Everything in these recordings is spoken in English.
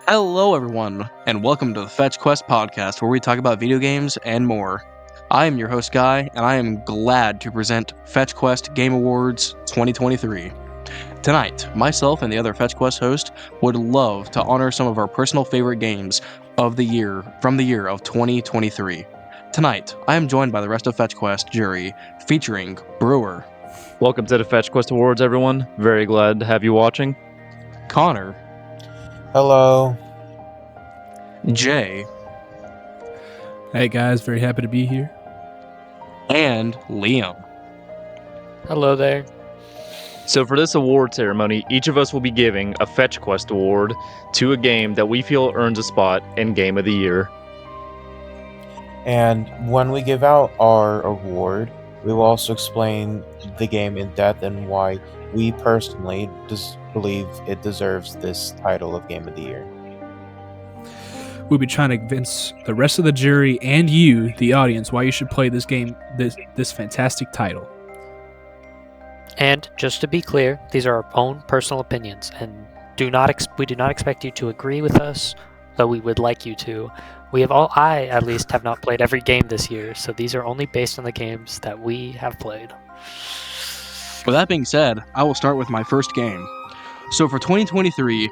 Hello, everyone, and welcome to the Fetch Quest podcast, where we talk about video games and more. I am your host, Guy, and I am glad to present Fetch Quest Game Awards 2023. Tonight, myself and the other Fetch Quest host would love to honor some of our personal favorite games of the year from the year of 2023. Tonight, I am joined by the rest of Fetch Quest jury, featuring Brewer, Welcome to the Fetch Quest Awards, everyone. Very glad to have you watching. Connor, Hello. Jay, Hey guys, very happy to be here. and Liam. Hello there. So for this award ceremony, each of us will be giving a Fetch Quest Award to a game that we feel earns a spot in Game of the Year. And when we give out our award, we will also explain the game in depth and why we personally believe it deserves this title of Game of the Year. We'll be trying to convince the rest of the jury and you, the audience, why you should play this game, this fantastic title. And just to be clear, these are our own personal opinions, and we do not expect you to agree with us, though we would like you to. I at least have not played every game this year, so these are only based on the games that we have played. With that being said, I will start with my first game. So for 2023,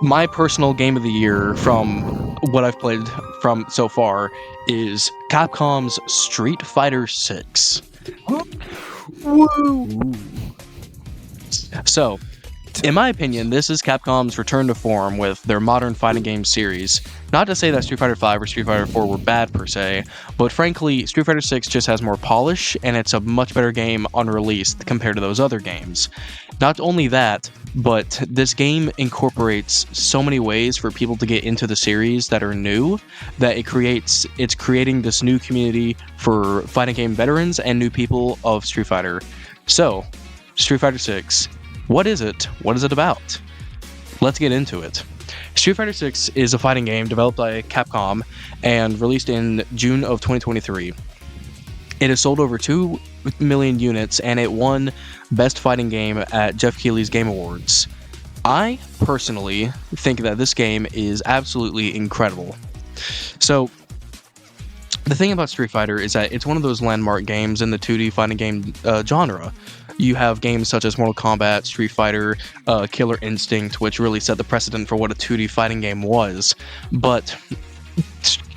my personal game of the year from what I've played from so far is Capcom's Street Fighter 6. Woo! So, in my opinion, this is Capcom's return to form with their modern fighting game series. Not to say that Street Fighter V or Street Fighter IV were bad per se, but frankly, Street Fighter 6 just has more polish, and it's a much better game on release compared to those other games. Not only that, but this game incorporates so many ways for people to get into the series that are new, that it's creating this new community for fighting game veterans and new people of Street Fighter. So, Street Fighter 6. What is it? What is it about? Let's get into it. Street Fighter 6 is a fighting game developed by Capcom and released in June of 2023. It has sold over 2 million units, and it won Best Fighting Game at Jeff Keighley's Game Awards. I personally think that this game is absolutely incredible. So, the thing about Street Fighter is that it's one of those landmark games in the 2D fighting game genre. You have games such as Mortal Kombat, Street Fighter, Killer Instinct, which really set the precedent for what a 2D fighting game was. But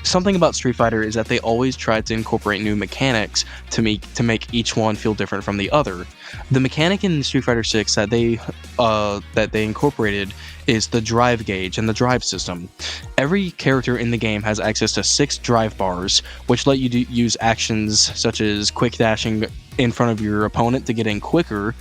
something about Street Fighter is that they always try to incorporate new mechanics to make each one feel different from the other. The mechanic in Street Fighter 6 that they incorporated is the drive gauge and the drive system. Every character in the game has access to 6 drive bars, which let you use actions such as quick dashing in front of your opponent to get in quicker.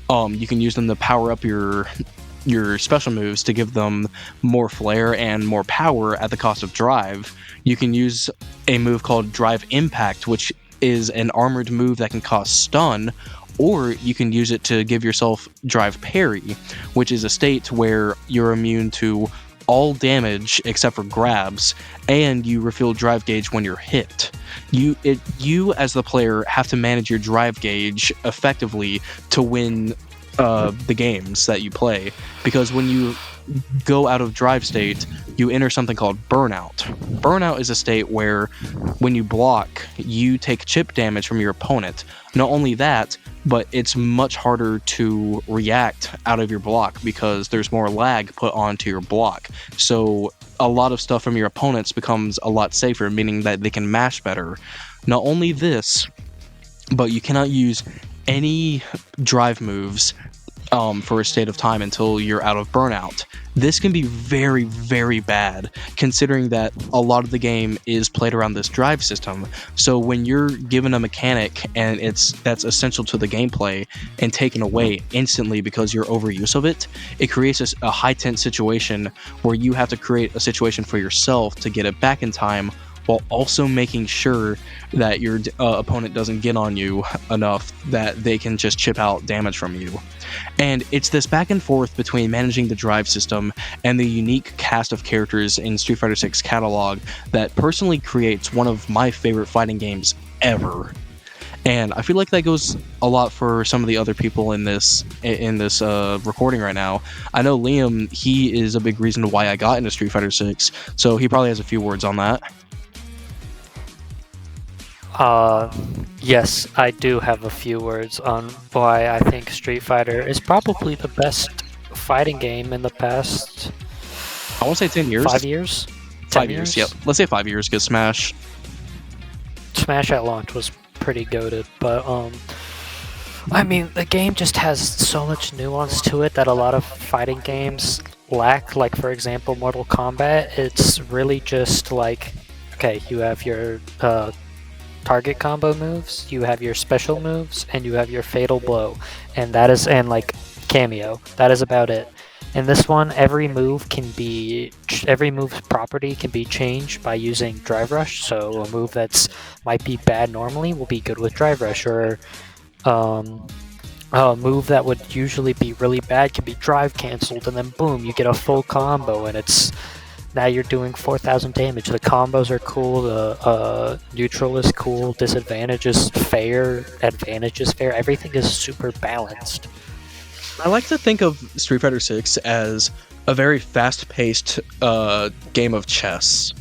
You can use them to power up your special moves to give them more flair and more power at the cost of drive. You can use a move called Drive Impact, which is an armored move that can cause stun, or you can use it to give yourself Drive Parry, which is a state where you're immune to all damage except for grabs, and you refill drive gauge when you're hit. You as the player have to manage your drive gauge effectively to win the games that you play, because when you go out of drive state, you enter something called burnout. Burnout is a state where when you block, you take chip damage from your opponent. Not only that, but it's much harder to react out of your block because there's more lag put onto your block. So a lot of stuff from your opponents becomes a lot safer, meaning that they can mash better. Not only this, but you cannot use any drive moves for a state of time until you're out of burnout. This can be very, very bad, considering that a lot of the game is played around this drive system. So when you're given a mechanic and that's essential to the gameplay and taken away instantly because you're overuse of it, it creates a high tense situation where you have to create a situation for yourself to get it back in time, while also making sure that your opponent doesn't get on you enough that they can just chip out damage from you. And it's this back and forth between managing the drive system and the unique cast of characters in Street Fighter 6 catalog that personally creates one of my favorite fighting games ever. And I feel like that goes a lot for some of the other people in this recording right now. I know Liam, he is a big reason why I got into Street Fighter 6, so he probably has a few words on that. Yes, I do have a few words on why I think Street Fighter is probably the best fighting game in the past. I want to say 10 years. 5 years. 5 years. Yep. Let's say 5 years. Because Smash at launch was pretty goated, but I mean, the game just has so much nuance to it that a lot of fighting games lack. Like, for example, Mortal Kombat. It's really just like, okay, you have your target combo moves, you have your special moves, and you have your fatal blow, and like cameo. That is about it. In this one, every move's property can be changed by using Drive Rush. So a move that's might be bad normally will be good with Drive Rush, or a move that would usually be really bad can be drive canceled, and then boom, you get a full combo, and now you're doing 4,000 damage. The combos are cool, the neutral is cool, disadvantage is fair, advantage is fair, everything is super balanced. I like to think of Street Fighter 6 as a very fast-paced game of chess,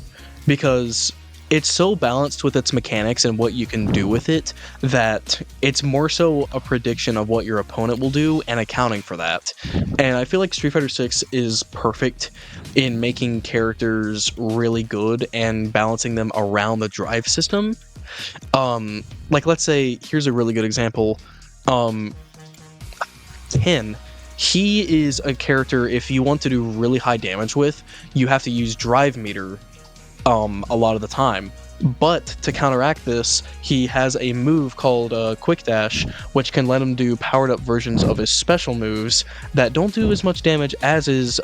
because it's so balanced with its mechanics and what you can do with it that it's more so a prediction of what your opponent will do and accounting for that. And I feel like Street Fighter 6 is perfect in making characters really good and balancing them around the drive system. Like, let's say, here's a really good example. Ken, he is a character, if you want to do really high damage with, you have to use drive meter a lot of the time. But to counteract this, he has a move called Quick Dash, which can let him do powered up versions of his special moves that don't do as much damage as his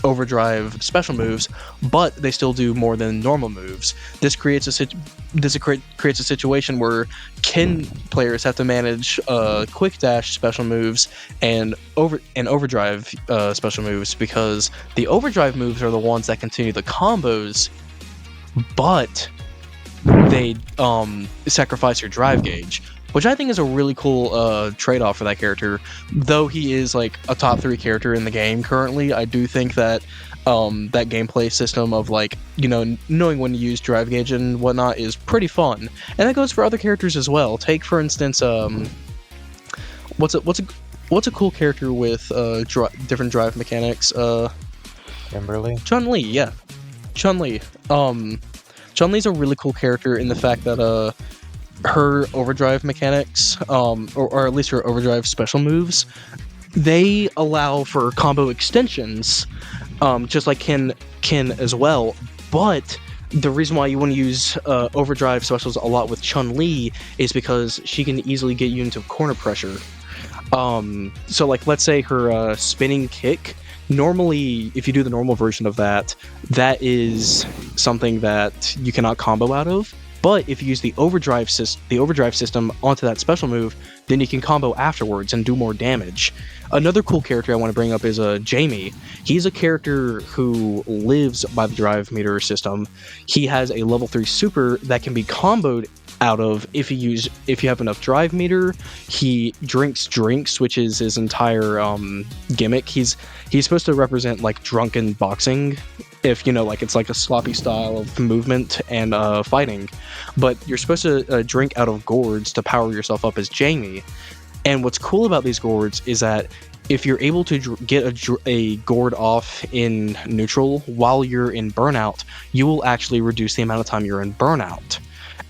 overdrive special moves, but they still do more than normal moves. This creates a situation where Ken players have to manage Quick Dash special moves and overdrive special moves, because the overdrive moves are the ones that continue the combos, but they sacrifice your drive gauge, which I think is a really cool trade-off for that character. Though he is like a top 3 character in the game currently, I do think that that gameplay system of, like, you know, knowing when to use drive gauge and whatnot is pretty fun. And that goes for other characters as well. Take, for instance, what's a cool character with different drive mechanics? Kimberly? Chun-Li, yeah. Chun-Li. Chun-Li's a really cool character in the fact that her overdrive mechanics, or at least her overdrive special moves, they allow for combo extensions, just like Ken as well. But the reason why you want to use overdrive specials a lot with Chun-Li is because she can easily get you into corner pressure. So, like, let's say her spinning kick. Normally, if you do the normal version of that, that is something that you cannot combo out of. But if you use the overdrive system onto that special move, then you can combo afterwards and do more damage. Another cool character I want to bring up is Jamie. He's a character who lives by the drive meter system. He has a level 3 super that can be comboed out of if you have enough drive meter. He drinks drinks, which is his entire gimmick. He's supposed to represent, like, drunken boxing, if you know, like, it's like a sloppy style of movement and fighting. But you're supposed to drink out of gourds to power yourself up as Jamie. And what's cool about these gourds is that if you're able to get a gourd off in neutral while you're in burnout, you will actually reduce the amount of time you're in burnout.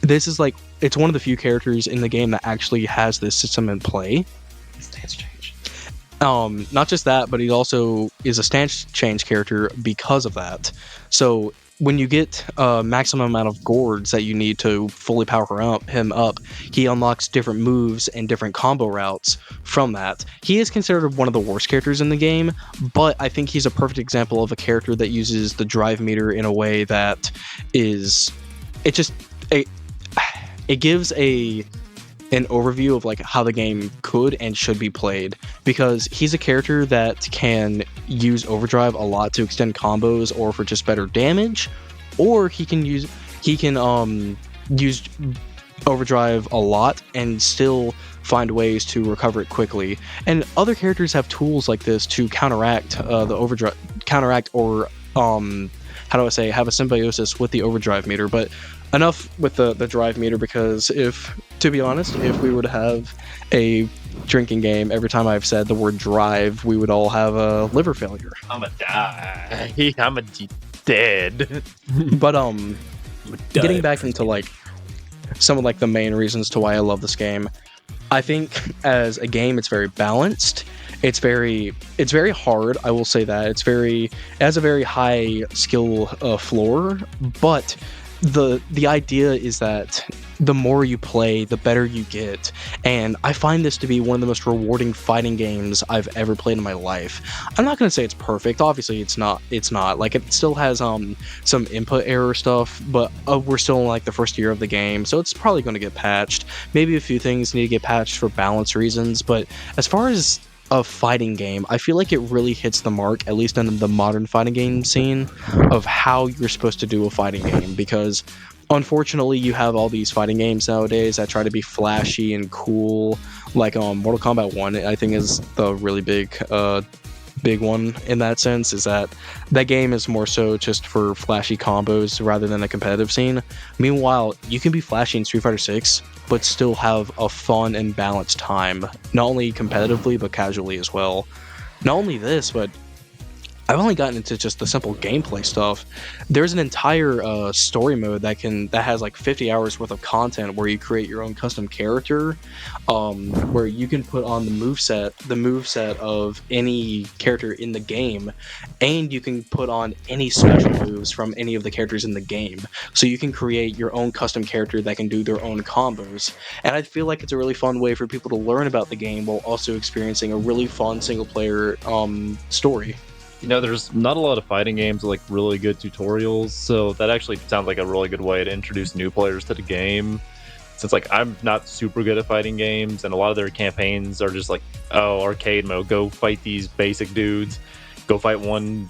This is, like, it's one of the few characters in the game that actually has this system in play. Stance change. Not just that, but he also is a stance change character because of that. So when you get a maximum amount of gourds that you need to fully power him up, he unlocks different moves and different combo routes from that. He is considered one of the worst characters in the game, but I think he's a perfect example of a character that uses the drive meter in a way that is... It gives an overview of, like, how the game could and should be played, because he's a character that can use overdrive a lot to extend combos or for just better damage, or he can use overdrive a lot and still find ways to recover it quickly. And other characters have tools like this to counteract the overdrive, counteract or how do I say, have a symbiosis with the overdrive meter. But enough with the drive meter, because to be honest, if we would have a drinking game every time I've said the word drive, we would all have a liver failure. I'm a die. I'm a dead. But getting back into like some of like the main reasons to why I love this game, I think as a game it's very balanced. It's very hard, I will say that. It has a very high skill floor, but the idea is that the more you play, the better you get. And I find this to be one of the most rewarding fighting games I've ever played in my life. I'm not going to say it's perfect. Obviously, it's not. Like, it still has some input error stuff, but we're still in like the first year of the game, so it's probably going to get patched. Maybe a few things need to get patched for balance reasons, but as far as a fighting game, I feel like it really hits the mark, at least in the modern fighting game scene, of how you're supposed to do a fighting game. Because unfortunately, you have all these fighting games nowadays that try to be flashy and cool. Like Mortal Kombat 1, I think, is the really big one in that sense, is that game is more so just for flashy combos rather than a competitive scene. Meanwhile, you can be flashy in Street Fighter 6 but still have a fun and balanced time, not only competitively but casually as well. Not only this, but I've only gotten into just the simple gameplay stuff. There's an entire story mode that has like 50 hours worth of content where you create your own custom character, where you can put on the moveset of any character in the game, and you can put on any special moves from any of the characters in the game. So you can create your own custom character that can do their own combos. And I feel like it's a really fun way for people to learn about the game while also experiencing a really fun single player story. You know, there's not a lot of fighting games with like really good tutorials, so that actually sounds like a really good way to introduce new players to the game. Since like I'm not super good at fighting games, and a lot of their campaigns are just like, oh, arcade mode, go fight these basic dudes, go fight one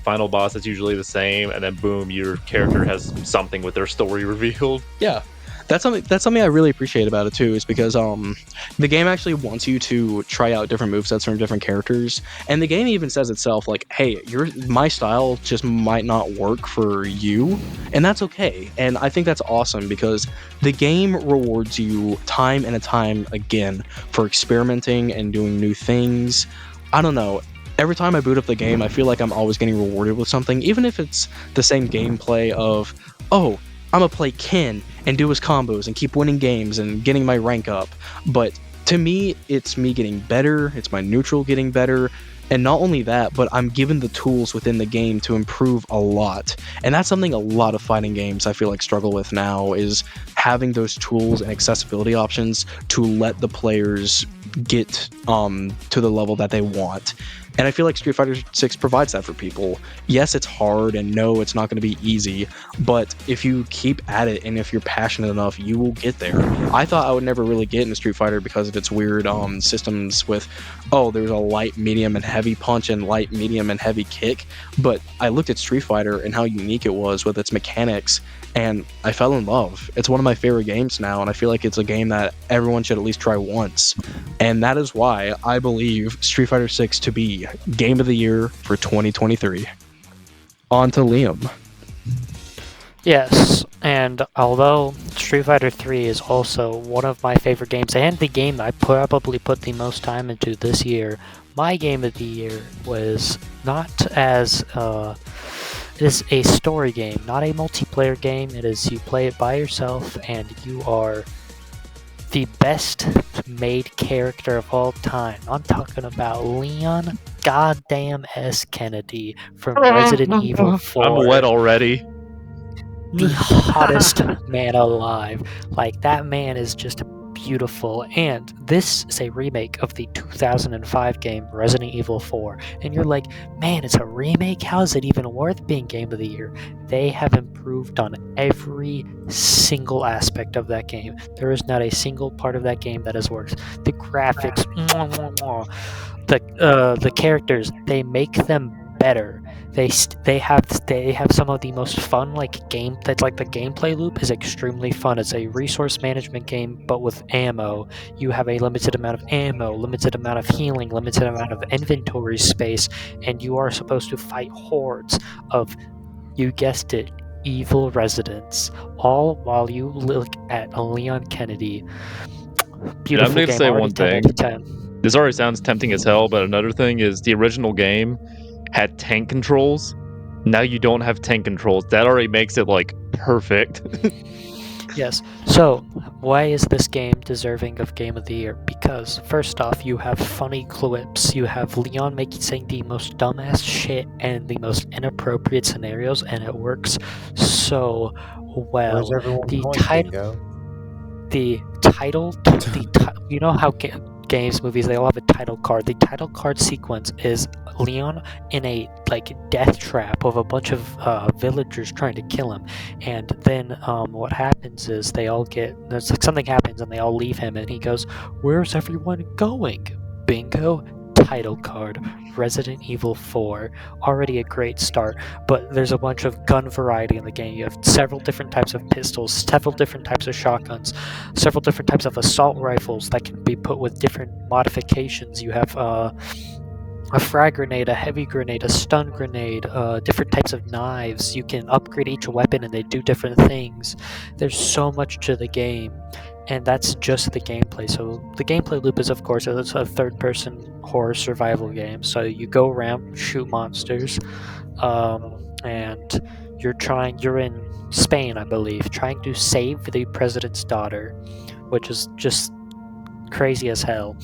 final boss that's usually the same, and then boom, your character has something with their story revealed. Yeah. That's something I really appreciate about it too, is because the game actually wants you to try out different movesets from different characters, and the game even says itself like, hey, my style just might not work for you, and that's okay. And I think that's awesome, because the game rewards you time and time again for experimenting and doing new things. I don't know. Every time I boot up the game, I feel like I'm always getting rewarded with something, even if it's the same gameplay of, oh, I'm gonna play Ken and do his combos and keep winning games and getting my rank up. But to me, it's me getting better, it's my neutral getting better, and not only that, but I'm given the tools within the game to improve a lot. And that's something a lot of fighting games I feel like struggle with now, is having those tools and accessibility options to let the players get to the level that they want. And I feel like Street Fighter 6 provides that for people. Yes, it's hard, and no, it's not going to be easy, but if you keep at it and if you're passionate enough, you will get there. I thought I would never really get into Street Fighter because of its weird systems with, oh, there's a light, medium, and heavy punch and light, medium, and heavy kick, but I looked at Street Fighter and how unique it was with its mechanics, and I fell in love. It's one of my favorite games now, and I feel like it's a game that everyone should at least try once. And that is why I believe Street Fighter 6 to be Game of the Year for 2023. On to Liam. Yes, and although Street Fighter 3 is also one of my favorite games, and the game I probably put the most time into this year, my Game of the Year was not as... it is a story game, not a multiplayer game. It is, you play it by yourself, and you are the best made character of all time. I'm talking about Leon goddamn S. Kennedy from Resident Evil 4. I'm wet already. The hottest man alive. Like, that man is just beautiful. And this is a remake of the 2005 game Resident Evil 4. And you're like, man, it's a remake? How is it even worth being Game of the Year? They have improved on every single aspect of that game. There is not a single part of that game that has worked. The graphics, the characters, they make them better. they have some of the most fun game. That's like the gameplay loop is extremely fun. It's a resource management game, but with ammo. You have a limited amount of ammo, limited amount of healing, limited amount of inventory space, and you are supposed to fight hordes of, you guessed it, evil residents, all while you look at Leon Kennedy. Beautiful I'm going to game, say already one 10 thing. out of 10. This already sounds tempting as hell, but another thing is the original game had tank controls. Now you don't have tank controls. That already makes it like perfect. Yes. So, why is this game deserving of Game of the Year? Because, first off, you have funny clips. You have Leon saying the most dumbass shit and the most inappropriate scenarios, and it works so well. Where's everyone The going, title, Bingo? you know how games, movies, they all have a title card. The title card sequence is Leon in a death trap of a bunch of villagers trying to kill him, and then what happens is there's something happens and they all leave him, and he goes, "Where's everyone going?" Bingo. Title card. Resident Evil 4. Already a great start, but there's a bunch of gun variety in the game. You have several different types of pistols, several different types of shotguns, several different types of assault rifles that can be put with different modifications. You have a frag grenade, a heavy grenade, a stun grenade, different types of knives. You can upgrade each weapon and they do different things. There's so much to the game, and that's just the gameplay. So the gameplay loop is, of course, it's a third-person horror survival game. So you go around, shoot monsters, and you're in Spain, I believe, trying to save the president's daughter, which is just crazy as hell.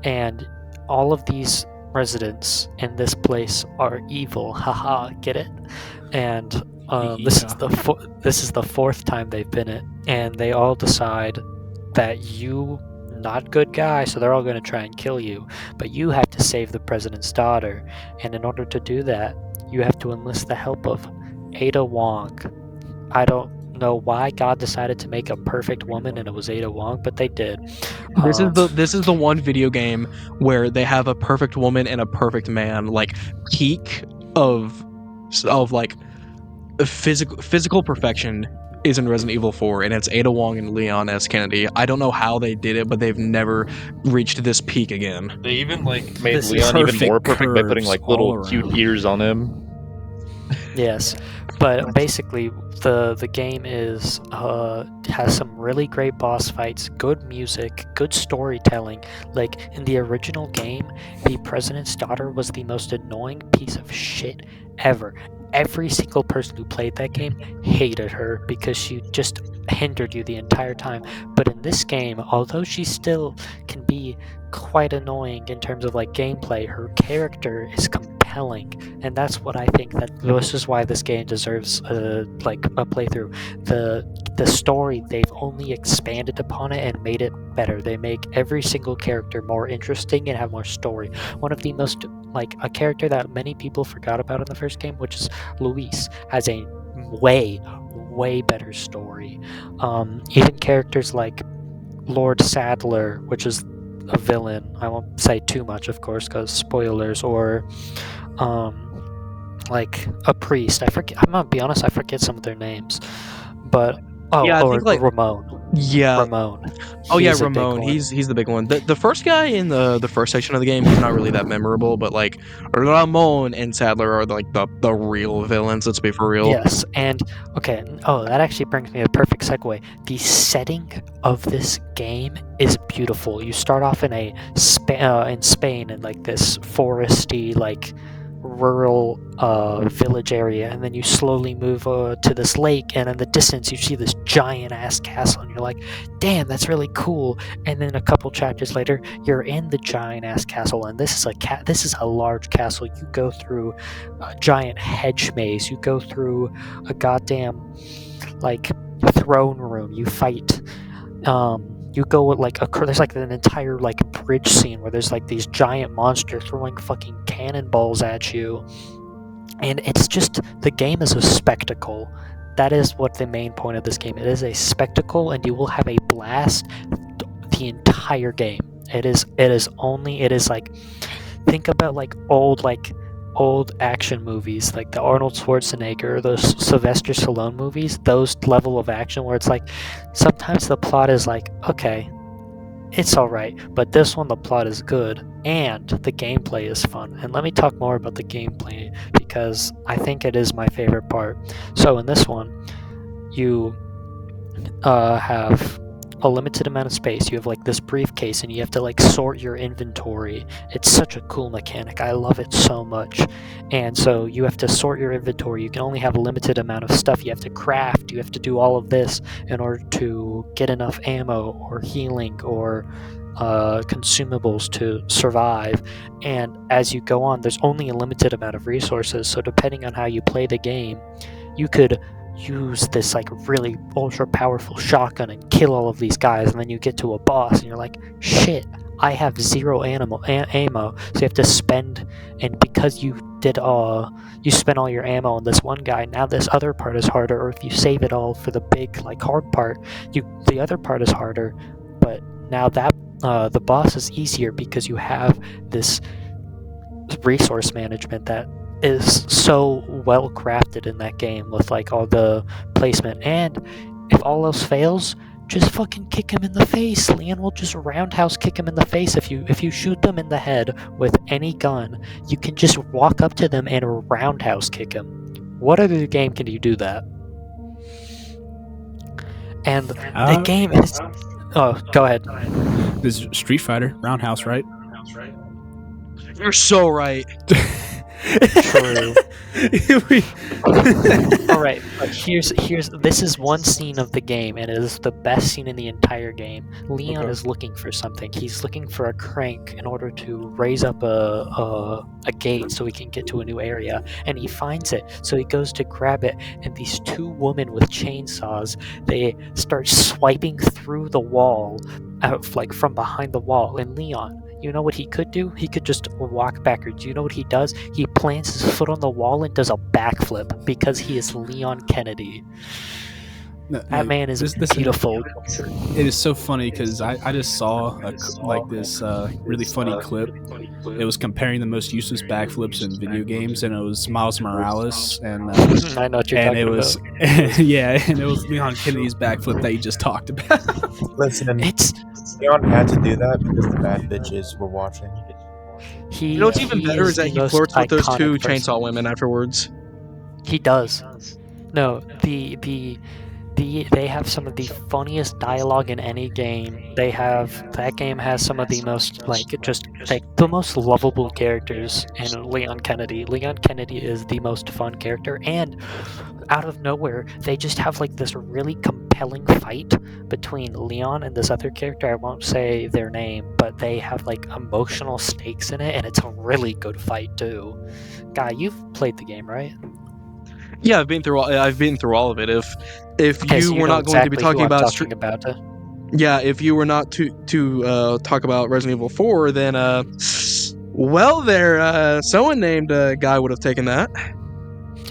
And all of these residents in this place are evil. Haha, get it? And this is the fourth time they've been it, and they all decide that you not good guy, so they're all going to try and kill you, but you have to save the president's daughter, and in order to do that, you have to enlist the help of Ada Wong. I don't know why God decided to make a perfect woman and it was Ada Wong, but they did. This is the one video game where they have a perfect woman and a perfect man, like peak of like physical perfection is in Resident Evil 4, and it's Ada Wong and Leon S. Kennedy. I don't know how they did it, but they've never reached this peak again. They even made This is Leon even more perfect perfect by putting curves little all cute around. ears on him. Yes, but basically the game has some really great boss fights, good music, good storytelling. Like in the original game, the president's daughter was the most annoying piece of shit ever. Every single person who played that game hated her because she just hindered you the entire time. But in this game, although she still can be quite annoying in terms of gameplay, her character is compelling, and that's what I think this is why this game deserves a playthrough. The story, they've only expanded upon it and made it better. They make every single character more interesting and have more story. One of the most a character that many people forgot about in the first game, which is Luis, has a way better story. Even characters like Lord Sadler, which is a villain. I won't say too much, of course, because spoilers. Or a priest. I forget. I'm gonna be honest. I forget some of their names. But Yeah, I think Ramon. Yeah. Ramon. Oh yeah, He's a big Ramon. one. He's the big one. The first guy in the first section of the game, he's not really that memorable, but Ramon and Sadler are the real villains. Let's be for real. Yes, and okay. Oh, that actually brings me a perfect segue. The setting of this game is beautiful. You start off in in Spain in this foresty rural village area, and then you slowly move to this lake, and in the distance you see this giant ass castle, and you're like, damn, that's really cool. And then a couple chapters later, you're in the giant ass castle, and this is a large castle. You go through a giant hedge maze, you go through a goddamn throne room, you fight you go with there's an entire bridge scene where there's these giant monsters throwing fucking cannonballs at you, and it's just, the game is a spectacle. That is what the main point of this game. It is a spectacle, and you will have a blast the entire game. It is think about old old action movies, like the Arnold Schwarzenegger, those Sylvester Stallone movies, those level of action where it's like sometimes the plot is like, okay, it's alright, but this one the plot is good and the gameplay is fun. And let me talk more about the gameplay because I think it is my favorite part. So in this one, you have a limited amount of space. You have like this briefcase and you have to like sort your inventory. It's such a cool mechanic. I love it so much. And so you have to sort your inventory. You can only have a limited amount of stuff. You have to craft. You have to do all of this in order to get enough ammo or healing or consumables to survive. And as you go on, there's only a limited amount of resources. So depending on how you play the game, you could use this like really ultra powerful shotgun and kill all of these guys, and then you get to a boss and you're like, shit, I have zero ammo, so you have to spend, and because you spent all your ammo on this one guy, now this other part is harder, or if you save it all for the big like hard part, the other part is harder, but now that the boss is easier because you have this resource management that is so well crafted in that game with like all the placement. And if all else fails, just fucking kick him in the face. Leon will just roundhouse kick him in the face. If you shoot them in the head with any gun, you can just walk up to them and roundhouse kick him. What other game can you do that? And the game is... Oh, go ahead. This is Street Fighter Roundhouse, right? You're so right. True. All right, but here's this is one scene of the game, and it is the best scene in the entire game. Leon is looking for something. He's looking for a crank in order to raise up a gate so he can get to a new area, and he finds it. So he goes to grab it, and these two women with chainsaws, they start swiping through the wall, out like from behind the wall. And Leon, you know what he could do? He could just walk backwards. You know what he does? He plants his foot on the wall and does a backflip because he is Leon Kennedy. That man is beautiful. It is so funny because I just saw this really funny clip. It was comparing the most useless backflips in video games, and it was Miles Morales, and I know what you're and talking it was about. yeah, and it was Leon Kennedy's backflip that you just talked about. Listen, It's Leon had to do that because the bad bitches were watching. he. You know what's even he better is that the he most flirts with those iconic two person. chainsaw women afterwards. He does. No, they have some of the funniest dialogue in any game. That game has some of the most the most lovable characters in Leon Kennedy. Leon Kennedy is the most fun character, and out of nowhere, they just have like this really compelling fight between Leon and this other character. I won't say their name, but they have like emotional stakes in it, and it's a really good fight too. Guy, you've played the game, right? Yeah, I've been through all of it. If Okay, you so were know not going to be exactly talking who I'm about talking about. yeah, if you were not to talk about Resident Evil 4, then well, there someone named guy would have taken that.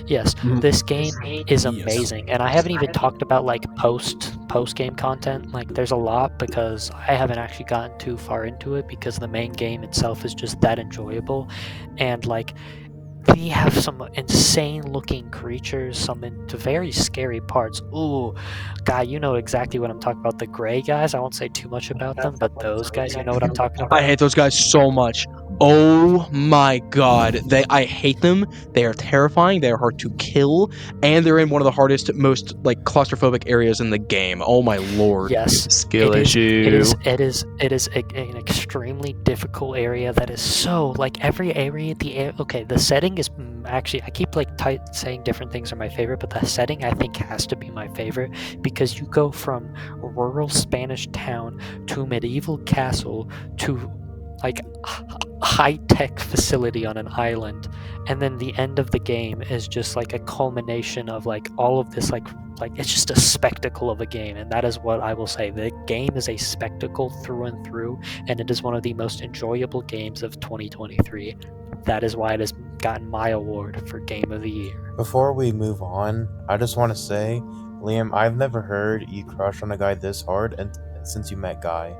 Yes, Mhm. this game is Yes. amazing, and I haven't even talked about like post game content. Like, there's a lot because I haven't actually gotten too far into it because the main game itself is just that enjoyable, and like we have some insane looking creatures, some into very scary parts. Ooh, guy, you know exactly what I'm talking about. The gray guys, I won't say too much about them, but those guys, you know what I'm talking about. I hate those guys so much. Oh my god, I hate them. They are terrifying. They are hard to kill, and they're in one of the hardest, most like claustrophobic areas in the game. Oh my lord. Yes, Skill it issue. is an extremely difficult area that is so like every area. The setting is actually, I keep like saying different things are my favorite, but the setting I think has to be my favorite because you go from rural Spanish town to medieval castle to like high-tech facility on an island, and then the end of the game is just like a culmination of like all of this like it's just a spectacle of a game, and that is what I will say. The game is a spectacle through and through, and it is one of the most enjoyable games of 2023. That is why it has gotten my award for Game of the Year. Before we move on, I just want to say, Liam, I've never heard you crush on a guy this hard and since you met Guy.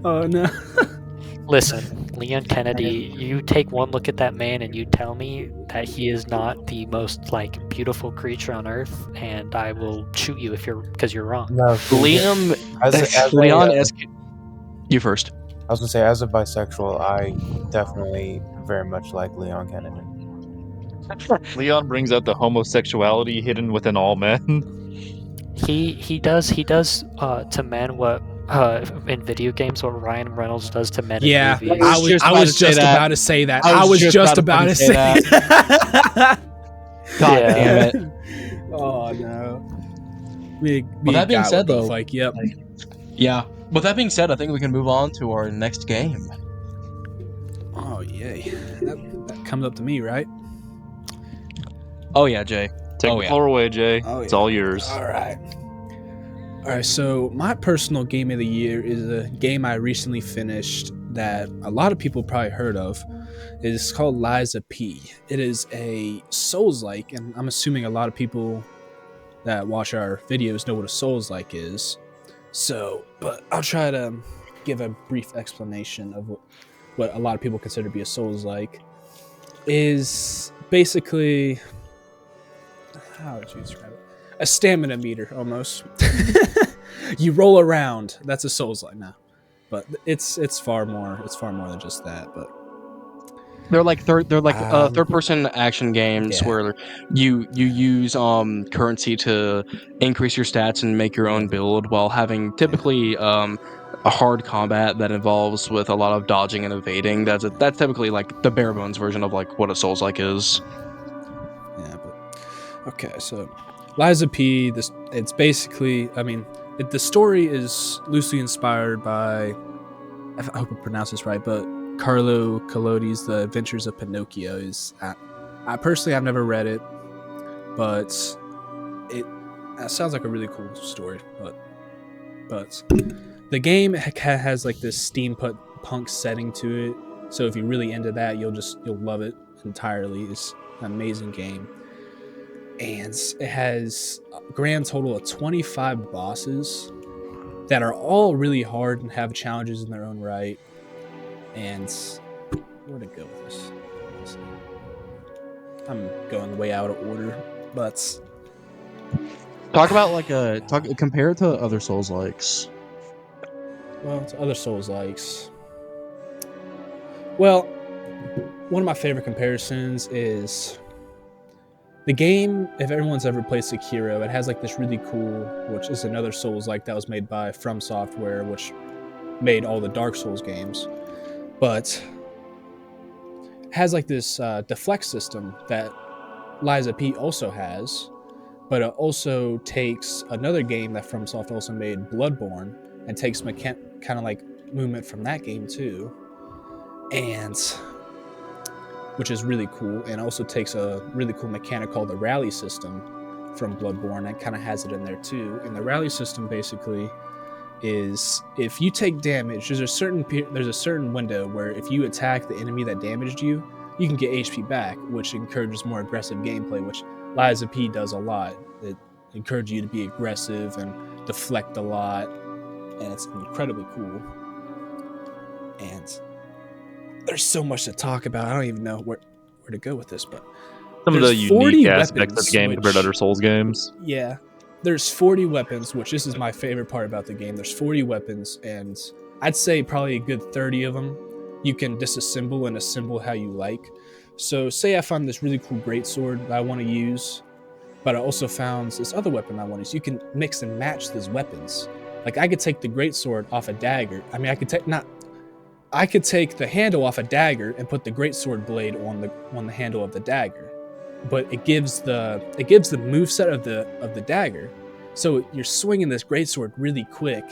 Oh no. Listen, Leon Kennedy, you take one look at that man and you tell me that he is not the most like beautiful creature on earth, and I will shoot you because you're wrong. No, Liam, as Leon, a, you first. I was gonna say, as a bisexual, I definitely very much like Leon Kennedy. Leon brings out the homosexuality hidden within all men. He does to men what in video games what Ryan Reynolds does to men Yeah, in movies. I was just about to say that. I was just about to say that. God Yeah. damn it. Oh no. Me Well, that being Guy said, were both though, like, yep. Yeah. With that being said, I think we can move on to our next game. Oh yay. That comes up to me, right? Oh yeah, Jay. Take Oh, the yeah. floor away, Jay. Oh, It's yeah. all yours. All right. So my personal game of the year is a game I recently finished that a lot of people probably heard of. It's called Liza P. It is a Souls-like, and I'm assuming a lot of people that watch our videos know what a Souls-like is. So, but I'll try to give a brief explanation of what a lot of people consider to be a Souls-like. Is basically, how would you describe it? A stamina meter, almost. You roll around. That's a Souls-like now, but it's far more. It's far more than just that. But They're like third-person action games yeah. where you use currency to increase your stats and make your own build while having typically a hard combat that involves with a lot of dodging and evading. That's typically like the bare bones version of like what a Souls-like is. Yeah, but okay. So, Liza P. It's basically. I mean, the story is loosely inspired by. I hope I pronounce this right, but Carlo Collodi's The Adventures of Pinocchio is. I personally, I've never read it, but it sounds like a really cool story. But the game has like this steampunk setting to it. So if you're really into that, you'll love it entirely. It's an amazing game. And it has a grand total of 25 bosses that are all really hard and have challenges in their own right. And where to go with this? I'm going way out of order, but Talk about like compare it to other Souls-likes. well, to other Souls likes. Well, one of my favorite comparisons is the game. If everyone's ever played Sekiro, it has like this really cool, which is another Souls-like that was made by From Software, which made all the Dark Souls games, but has like this deflect system that Liza P also has, but it also takes another game that FromSoft also made, Bloodborne, and takes kind of like movement from that game too, and which is really cool, and also takes a really cool mechanic called the rally system from Bloodborne and kind of has it in there too. And the rally system basically is if you take damage, there's a certain window where if you attack the enemy that damaged you, you can get HP back, which encourages more aggressive gameplay, which Liza P does a lot. It encourages you to be aggressive and deflect a lot, and it's incredibly cool. And there's so much to talk about. I don't even know where to go with this, but Some of the there's 40 unique aspects of weapons, the game compared to which- other Souls games. Yeah. There's 40 weapons, which this is my favorite part about the game. There's 40 weapons, and I'd say probably a good 30 of them you can disassemble and assemble how you like. So say I found this really cool greatsword that I want to use, but I also found this other weapon I want to use. You can mix and match these weapons. Like I could take the greatsword off a dagger. I mean, I could take the handle off a dagger and put the greatsword blade on the handle of the dagger. But it gives the moveset of the dagger. So you're swinging this greatsword really quick,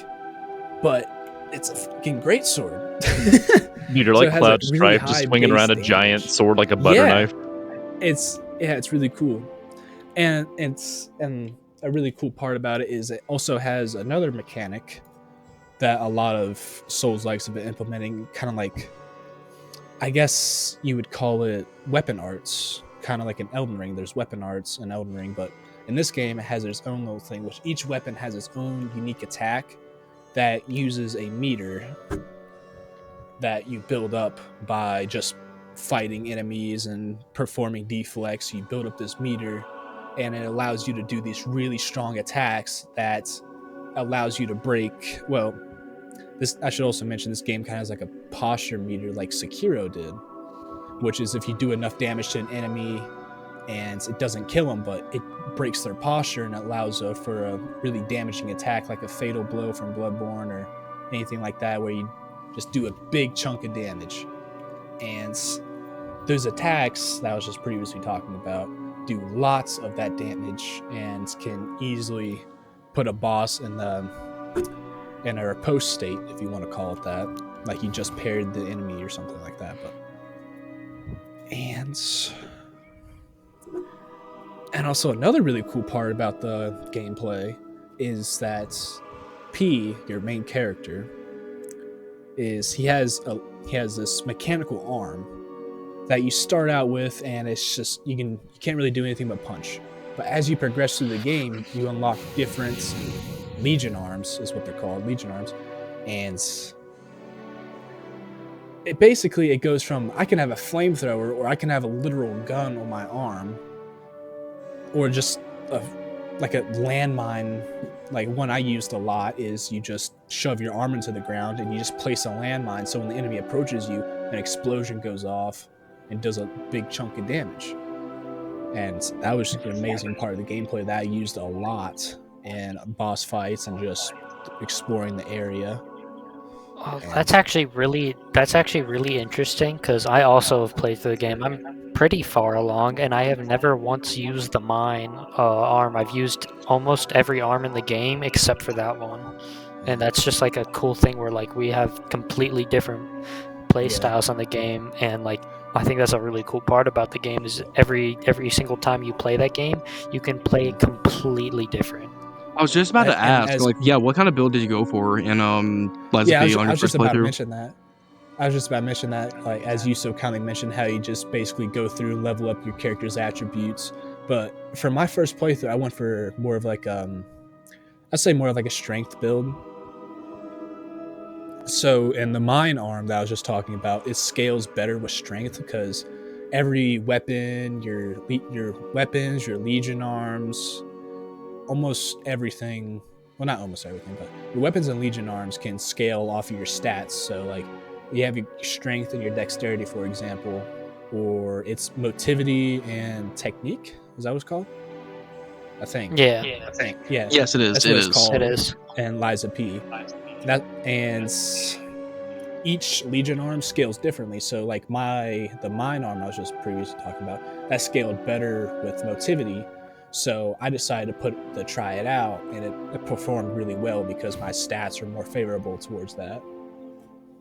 but it's a fucking greatsword. Dude, you're So like it has, Cloud really Stripe, high just swinging base around a damage. giant sword like a butter knife. It's really cool, and a really cool part about it is it also has another mechanic that a lot of Souls likes have been implementing, kind of like, I guess you would call it weapon arts, kind of like in Elden Ring. There's weapon arts in Elden Ring, but in this game it has its own little thing, which each weapon has its own unique attack that uses a meter. that you build up by just fighting enemies and performing deflects. You build up this meter, and it allows you to do these really strong attacks that allows you to break. Well, this I should also mention this game kind of has like a posture meter, like Sekiro did, which is if you do enough damage to an enemy and it doesn't kill them, but it breaks their posture and allows for a really damaging attack, like a fatal blow from Bloodborne or anything like that, where you just do a big chunk of damage. And those attacks that I was just previously talking about do lots of that damage and can easily put a boss in a riposte state, if you want to call it that, like you just parried the enemy or something like that. And also another really cool part about the gameplay is that P, your main character, he has this mechanical arm that you start out with, and it's just you can't really do anything but punch. But as you progress through the game, you unlock different Legion arms, is what they're called, Legion arms, and it goes from I can have a flamethrower, or I can have a literal gun on my arm, or just like a landmine. Like one I used a lot is you just shove your arm into the ground and you just place a landmine, so when the enemy approaches you, an explosion goes off and does a big chunk of damage. And that was an amazing part of the gameplay that I used a lot in boss fights and just exploring the area. Oh, that's actually really interesting, because I also have played through the game. I'm pretty far along, and I have never once used the mine arm. I've used almost every arm in the game except for that one, and that's just like a cool thing where like we have completely different play styles on the game, and like I think that's a really cool part about the game is every single time you play that game, you can play completely different. I was just about to ask, what kind of build did you go for in Lies of P on your first playthrough? I was just about to mention that, like, as you so kindly mentioned, how you just basically go through and level up your character's attributes. But for my first playthrough, I went for more of like I'd say more of like a strength build. So in the mine arm that I was just talking about, it scales better with strength because every weapon, your weapons, your Legion arms, almost everything, well, not almost everything, but your weapons and Legion arms can scale off of your stats. So like you have your strength and your dexterity, for example, or it's motivity and technique. Is that what it's called? I think. Yeah. I think. Yeah. Yes, it is. That's what it's called. It is. And Lies of P. And each Legion arm scales differently. So like the mine arm I was just previously talking about, that scaled better with motivity. So I decided to try it out, and it performed really well because my stats are more favorable towards that.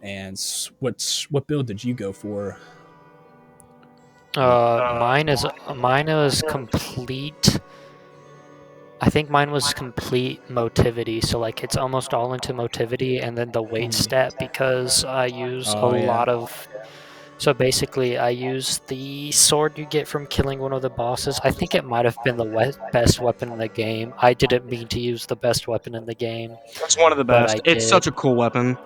And what build did you go for? Mine was complete. I think mine was complete motivity, so like it's almost all into motivity, and then the weight stat because I use lot of. So basically, I use the sword you get from killing one of the bosses. I think it might have been the best weapon in the game. I didn't mean to use the best weapon in the game. It's one of the best. It's such a cool weapon.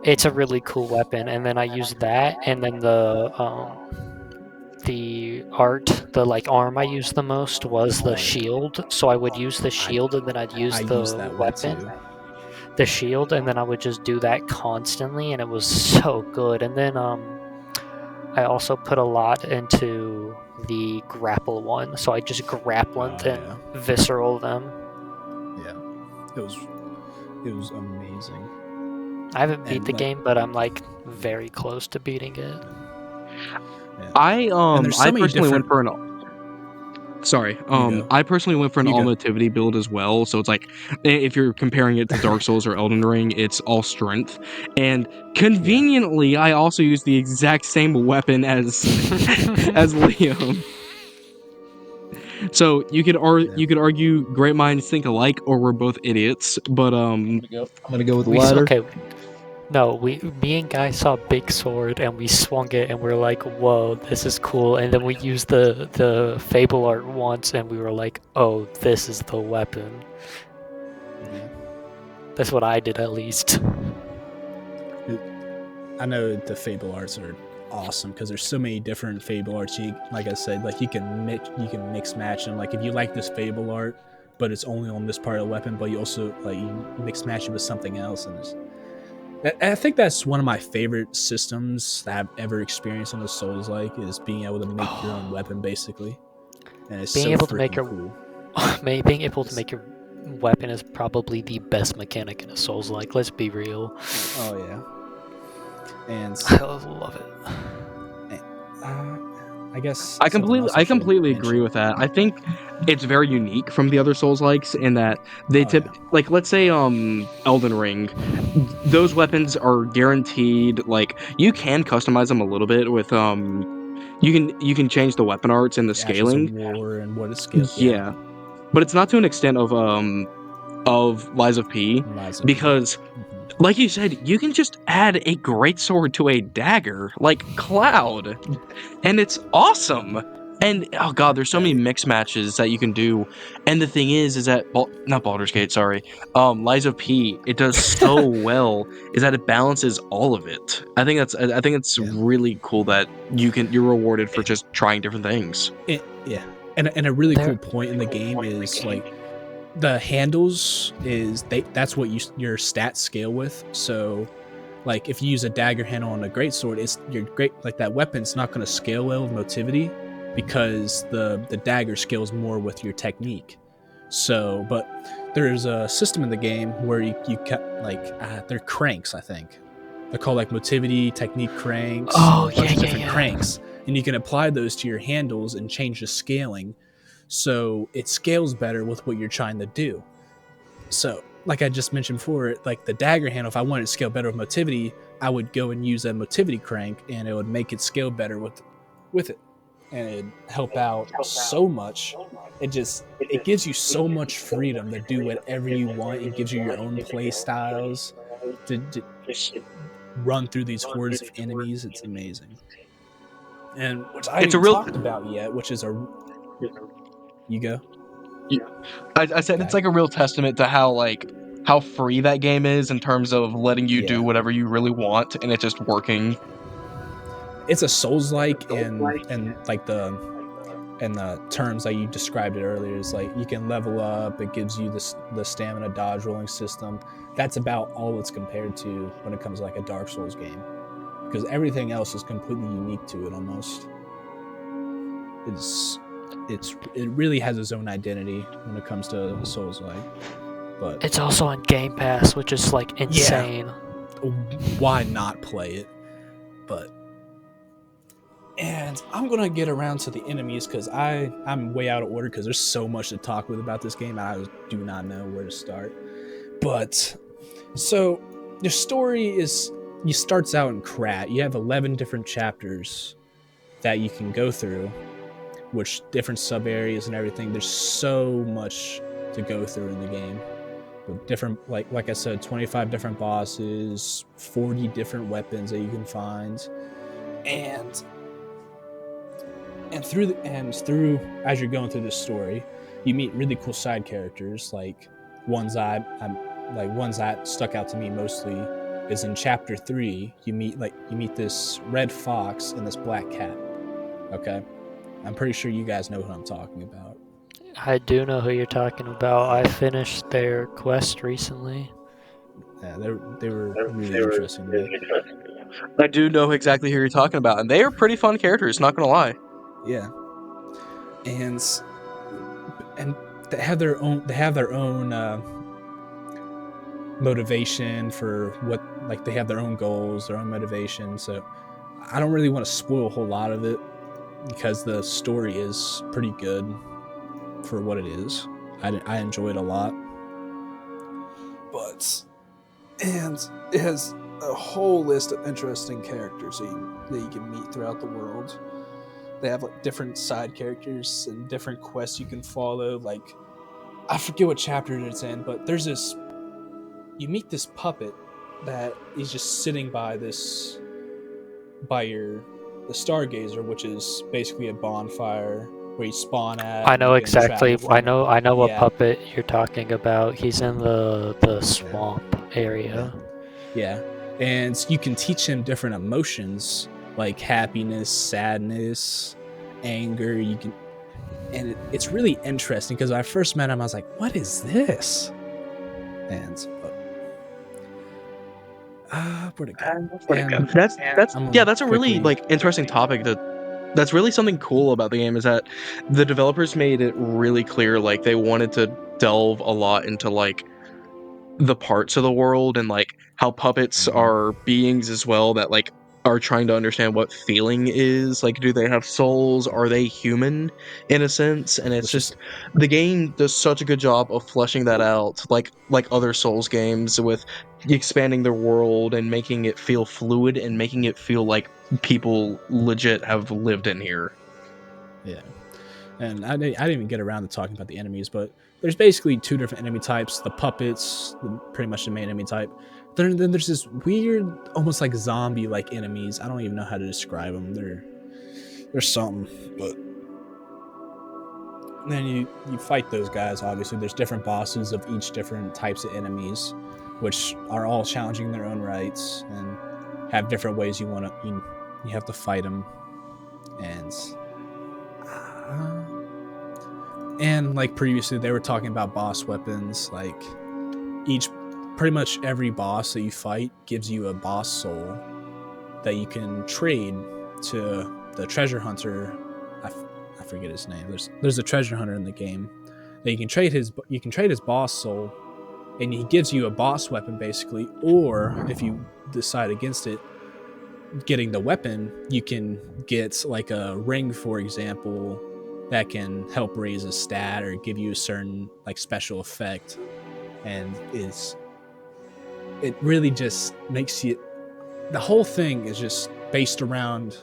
It's a really cool weapon, and then I used that, and then the like arm I used the most was the shield. So I would use the shield, and then I'd use the weapon. The shield, and then I would just do that constantly, and it was so good. And then I also put a lot into the grapple one, so I just grapple and visceral them. Yeah, it was amazing. I haven't beat the game, but I'm like very close to beating it. Yeah. I personally went for I personally went for an all motivity build as well. So it's like if you're comparing it to Dark Souls or Elden Ring, it's all strength. And conveniently, I also used the exact same weapon as Liam. So you could argue great minds think alike, or we're both idiots. But I'm gonna go with the latter. Okay. No, me and Guy saw a big sword and we swung it and we were like, whoa, this is cool. And then we used the Fable art once and we were like, oh, this is the weapon. Yeah. That's what I did, at least. I know the Fable arts are awesome because there's so many different Fable arts. Like I said, like you can mix match them. Like if you like this Fable art, but it's only on this part of the weapon, but you also like you mix match it with something else, and I think that's one of my favorite systems that I've ever experienced on the Souls like is being able to make your own weapon basically, and it's Being so able to make freaking cool. being able to make your weapon is probably the best mechanic in a Souls like. Let's be real. Oh yeah, and I love it. I guess I something else I should completely agree mention. with that. I think it's very unique from the other Souls likes in that they Oh, yeah. like let's say Elden Ring, those weapons are guaranteed. Like you can customize them a little bit with you can change the weapon arts and the Ashes of scaling. War and what it scales. Yeah, but it's not to an extent of Lies of P, Lies of P. because like you said, you can just add a greatsword to a dagger like Cloud, and it's awesome. And oh god, there's so many mix matches that you can do. And the thing is that not Baldur's Gate, sorry, Lies of P, it does so well is that it balances all of it. I think it's really cool that you're rewarded for just trying different things. And a really cool point in the game is like the handles is that's what your stats scale with. So like if you use a dagger handle on a greatsword, it's your great like that weapon's not going to scale well with motivity because the dagger scales more with your technique. So, but there's a system in the game where you kept like they're cranks, I think. They're called like motivity technique cranks. Oh, a bunch of yeah, different cranks, and you can apply those to your handles and change the scaling, so it scales better with what you're trying to do. So, like I just mentioned before, like the dagger handle, if I wanted to scale better with motivity, I would go and use a motivity crank, and it would make it scale better with it, and it'd help out so much. It gives you so much freedom to do whatever you want. It gives you your own play styles to run through these hordes of enemies. It's amazing. And which I haven't talked about yet, which is you go. I said it's like a real testament to how free that game is in terms of letting you do whatever you really want, and it's just working. It's a Souls-like, and like the terms that you described it earlier is like you can level up. It gives you the stamina dodge rolling system. That's about all it's compared to when it comes to like a Dark Souls game, because everything else is completely unique to it almost. It really has its own identity when it comes to Souls-like. But it's also on Game Pass, which is like insane. Yeah. Why not play it? And I'm gonna get around to the enemies because I'm way out of order because there's so much to talk with about this game. I do not know where to start. But so the story starts out in Krat. You have 11 different chapters that you can go through, which different sub areas and everything. There's so much to go through in the game. With different, like I said, 25 different bosses, 40 different weapons that you can find, and through as you're going through this story, you meet really cool side characters. Like ones that stuck out to me mostly is in chapter 3. You meet this red fox and this black cat. Okay, I'm pretty sure you guys know who I'm talking about. I do know who you're talking about. I finished their quest recently. Yeah, they were really interesting to me. I do know exactly who you're talking about, and they are pretty fun characters, not gonna lie. Yeah, and they have their own motivation for what, like they have their own goals, their own motivation. So I don't really want to spoil a whole lot of it because the story is pretty good for what it is. I enjoy it a lot, and it has a whole list of interesting characters that you can meet throughout the world. They have like different side characters and different quests you can follow. Like I forget what chapter it's in, but you meet this puppet that is just sitting by the Stargazer, which is basically a bonfire where you spawn at. I know exactly. I know what puppet you're talking about. He's in the swamp area. Yeah, and you can teach him different emotions like happiness, sadness, anger. You can, and it's really interesting because when I first met him, I was like, "What is this?" And where'd it go? And That's a really quickly, like interesting topic. That's really something cool about the game is that the developers made it really clear like they wanted to delve a lot into like the parts of the world and like how puppets Mhm. are beings as well that like are trying to understand what feeling is. Like, do they have souls? Are they human in a sense? And it's which is just the game does such a good job of fleshing that out, like other Souls games, with expanding their world and making it feel fluid and making it feel like people legit have lived in here. yeah. And I didn't even get around to talking about the enemies, but there's basically two different enemy types: the puppets, pretty much the main enemy type. Then there's this weird, almost like zombie-like enemies. I don't even know how to describe them. They're something, but then you fight those guys. Obviously, there's different bosses of each different types of enemies, which are all challenging in their own rights and have different ways you have to fight them. And and like previously, they were talking about boss weapons. Like each, pretty much every boss that you fight gives you a boss soul that you can trade to the treasure hunter. I forget his name. There's a treasure hunter in the game that you can trade his boss soul, and he gives you a boss weapon basically. Or if you decide against it, getting the weapon, you can get like a ring, for example, that can help raise a stat or give you a certain like special effect, and it really just makes you. The whole thing is just based around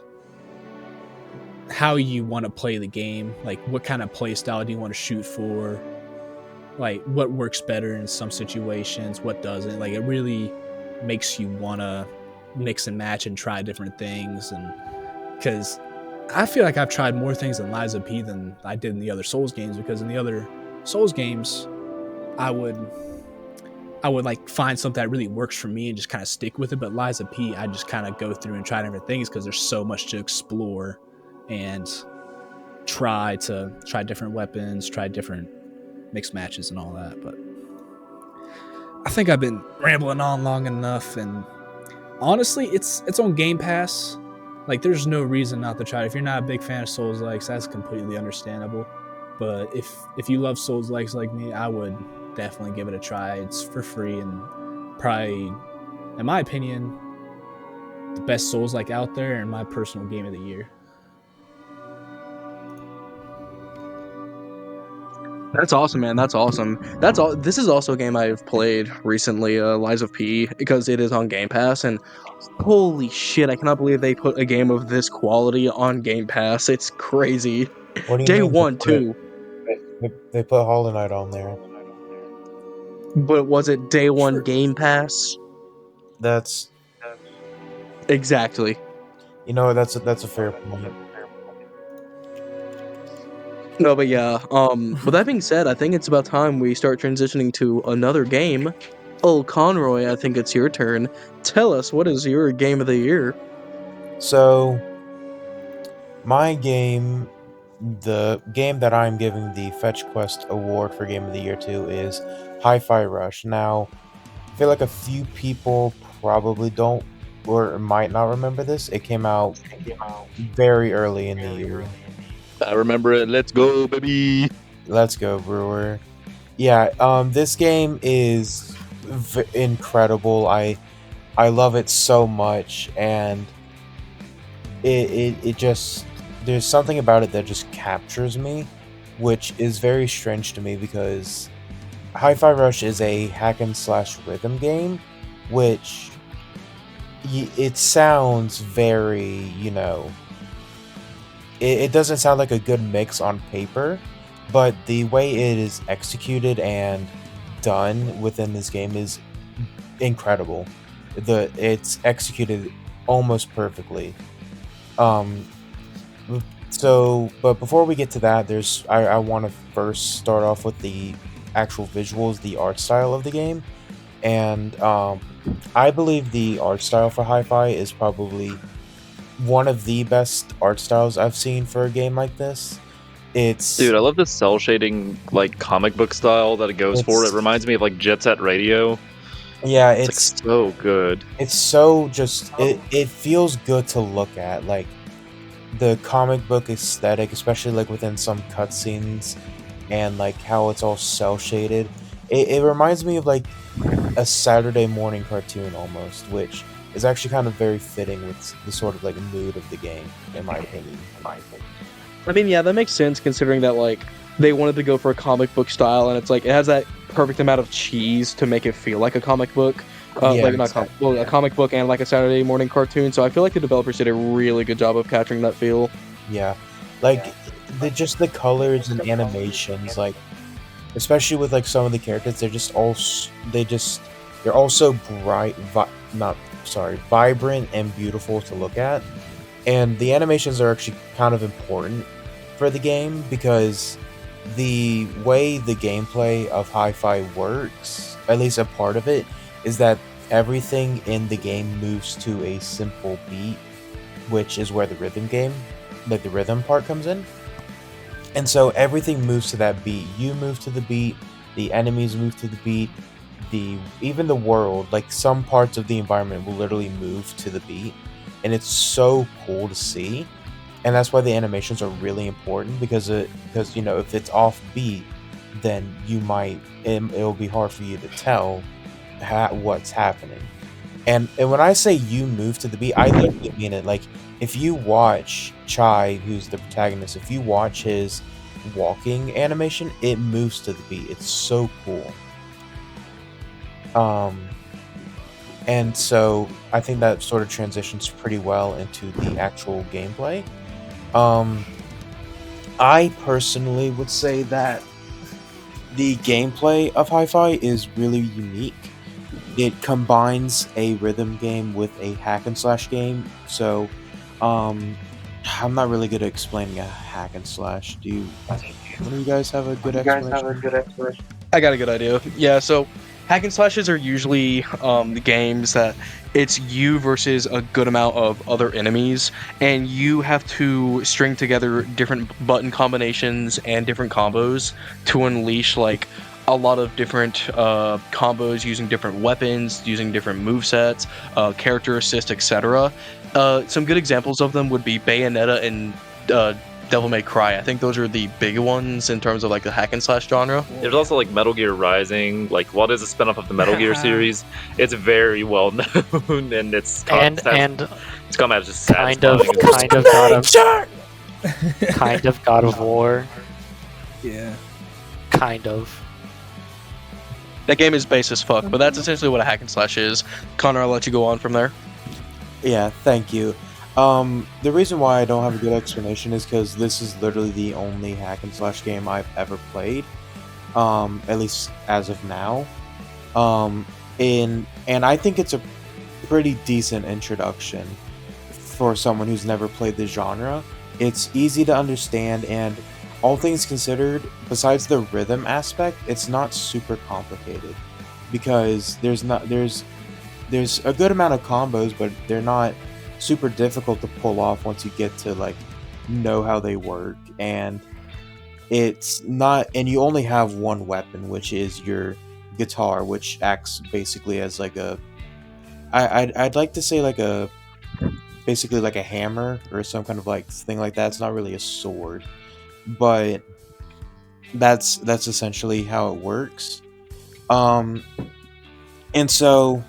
how you want to play the game, like what kind of play style do you want to shoot for, like what works better in some situations, what doesn't. Like it really makes you want to mix and match and try different things. And because I feel like I've tried more things in Lies of P than I did in the other Souls games, because in the other Souls games I would like find something that really works for me and just kind of stick with it. But Lies of P, I just kind of go through and try different things because there's so much to explore and try different weapons, try different mixed matches and all that. But I think I've been rambling on long enough, and honestly, it's on Game Pass. Like, there's no reason not to try it. If you're not a big fan of Souls likes, that's completely understandable. But if you love Souls likes like me, I would definitely give it a try. It's for free and probably, in my opinion, the best Souls like out there and my personal game of the year. That's awesome, man. That's awesome. That's all. This is also a game I've played recently, Lies of P, because it is on Game Pass, and holy shit, I cannot believe they put a game of this quality on Game Pass. It's crazy. What do you Day mean? one, too. They put Hollow Knight on there. But was it day one Sure. Game Pass? That's Exactly. that's a fair point. No, but yeah. With that being said, I think it's about time we start transitioning to another game. Oh, Conroy, I think it's your turn. Tell us, what is your game of the year? So my game, the game that I'm giving the Fetch Quest Award for Game of the Year to is Hi-Fi Rush. Now, I feel like a few people probably don't or might not remember this. It came out very early in the year. I remember it. Let's go, baby. Let's go, Brewer. Yeah, this game is incredible. I love it so much, and it just, there's something about it that just captures me, which is very strange to me because Hi-Fi Rush is a hack and slash rhythm game, which it sounds very, it doesn't sound like a good mix on paper, but the way it is executed and done within this game is incredible. It's executed almost perfectly. But before we get to that, I want to first start off with the actual visuals, the art style of the game, and I believe the art style for Hi-Fi is probably one of the best art styles I've seen for a game like this. It's Dude, I love the cell shading like comic book style that it goes for. It it's reminds me of like Jet Set Radio. yeah, It's like so good. it's so just it feels good to look at. Like the comic book aesthetic, especially like within some cutscenes and like how it's all cell shaded. It reminds me of like a Saturday morning cartoon almost, which is actually kind of very fitting with the sort of like mood of the game, in my opinion. I mean, yeah, that makes sense considering that like they wanted to go for a comic book style, and it's like it has that perfect amount of cheese to make it feel like a comic book. Yeah, Like not exactly. a comic book and like a Saturday morning cartoon. So I feel like the developers did a really good job of capturing that feel. Yeah, like just the colors and animations, like especially with like some of the characters, they're just all they're all so bright, not sorry, vibrant and beautiful to look at. And the animations are actually kind of important for the game because the way the gameplay of Hi-Fi works, at least a part of it, is that everything in the game moves to a simple beat, which is where the rhythm game, like the rhythm part comes in. And so everything moves to that beat. You move to the beat, the enemies move to the beat, even the world, like some parts of the environment will literally move to the beat. And it's so cool to see. And that's why the animations are really important because you know, if it's off beat, then it'll be hard for you to tell what's happening. And when I say you move to the beat, I literally mean it. Like if you watch Chai, who's the protagonist, if you watch his walking animation, it moves to the beat. It's so cool. Um, and so I think that sort of transitions pretty well into the actual gameplay. Um, I personally would say that the gameplay of Hi-Fi is really unique. It combines a rhythm game with a hack and slash game. So, I'm not really good at explaining a hack and slash. One of you guys have a good explanation? I got a good idea. Yeah, so hack and slashes are usually the games that it's you versus a good amount of other enemies, and you have to string together different button combinations and different combos to unleash like a lot of different combos using different weapons, using different movesets, character assist, etc. Some good examples of them would be Bayonetta and Devil May Cry. I think those are the big ones in terms of like the hack and slash genre. There's also like Metal Gear Rising, like what is a spin-off of the Metal Gear series? It's very well known, and it's come out just kind of God of War, Yeah. kind of. That game is base as fuck, but that's essentially what a hack and slash is. Connor, I'll let you go on from there. Yeah, thank you. The reason why I don't have a good explanation is because this is literally the only hack and slash game I've ever played. At least as of now. And I think it's a pretty decent introduction for someone who's never played the genre. It's easy to understand, and all things considered, besides the rhythm aspect, it's not super complicated because there's a good amount of combos, but they're not super difficult to pull off once you get to like know how they work. And it's not, and you only have one weapon, which is your guitar, which acts basically as like I'd like to say like a basically like a hammer or some kind of like thing like that. It's not really a sword, but that's essentially how it works. Um, and so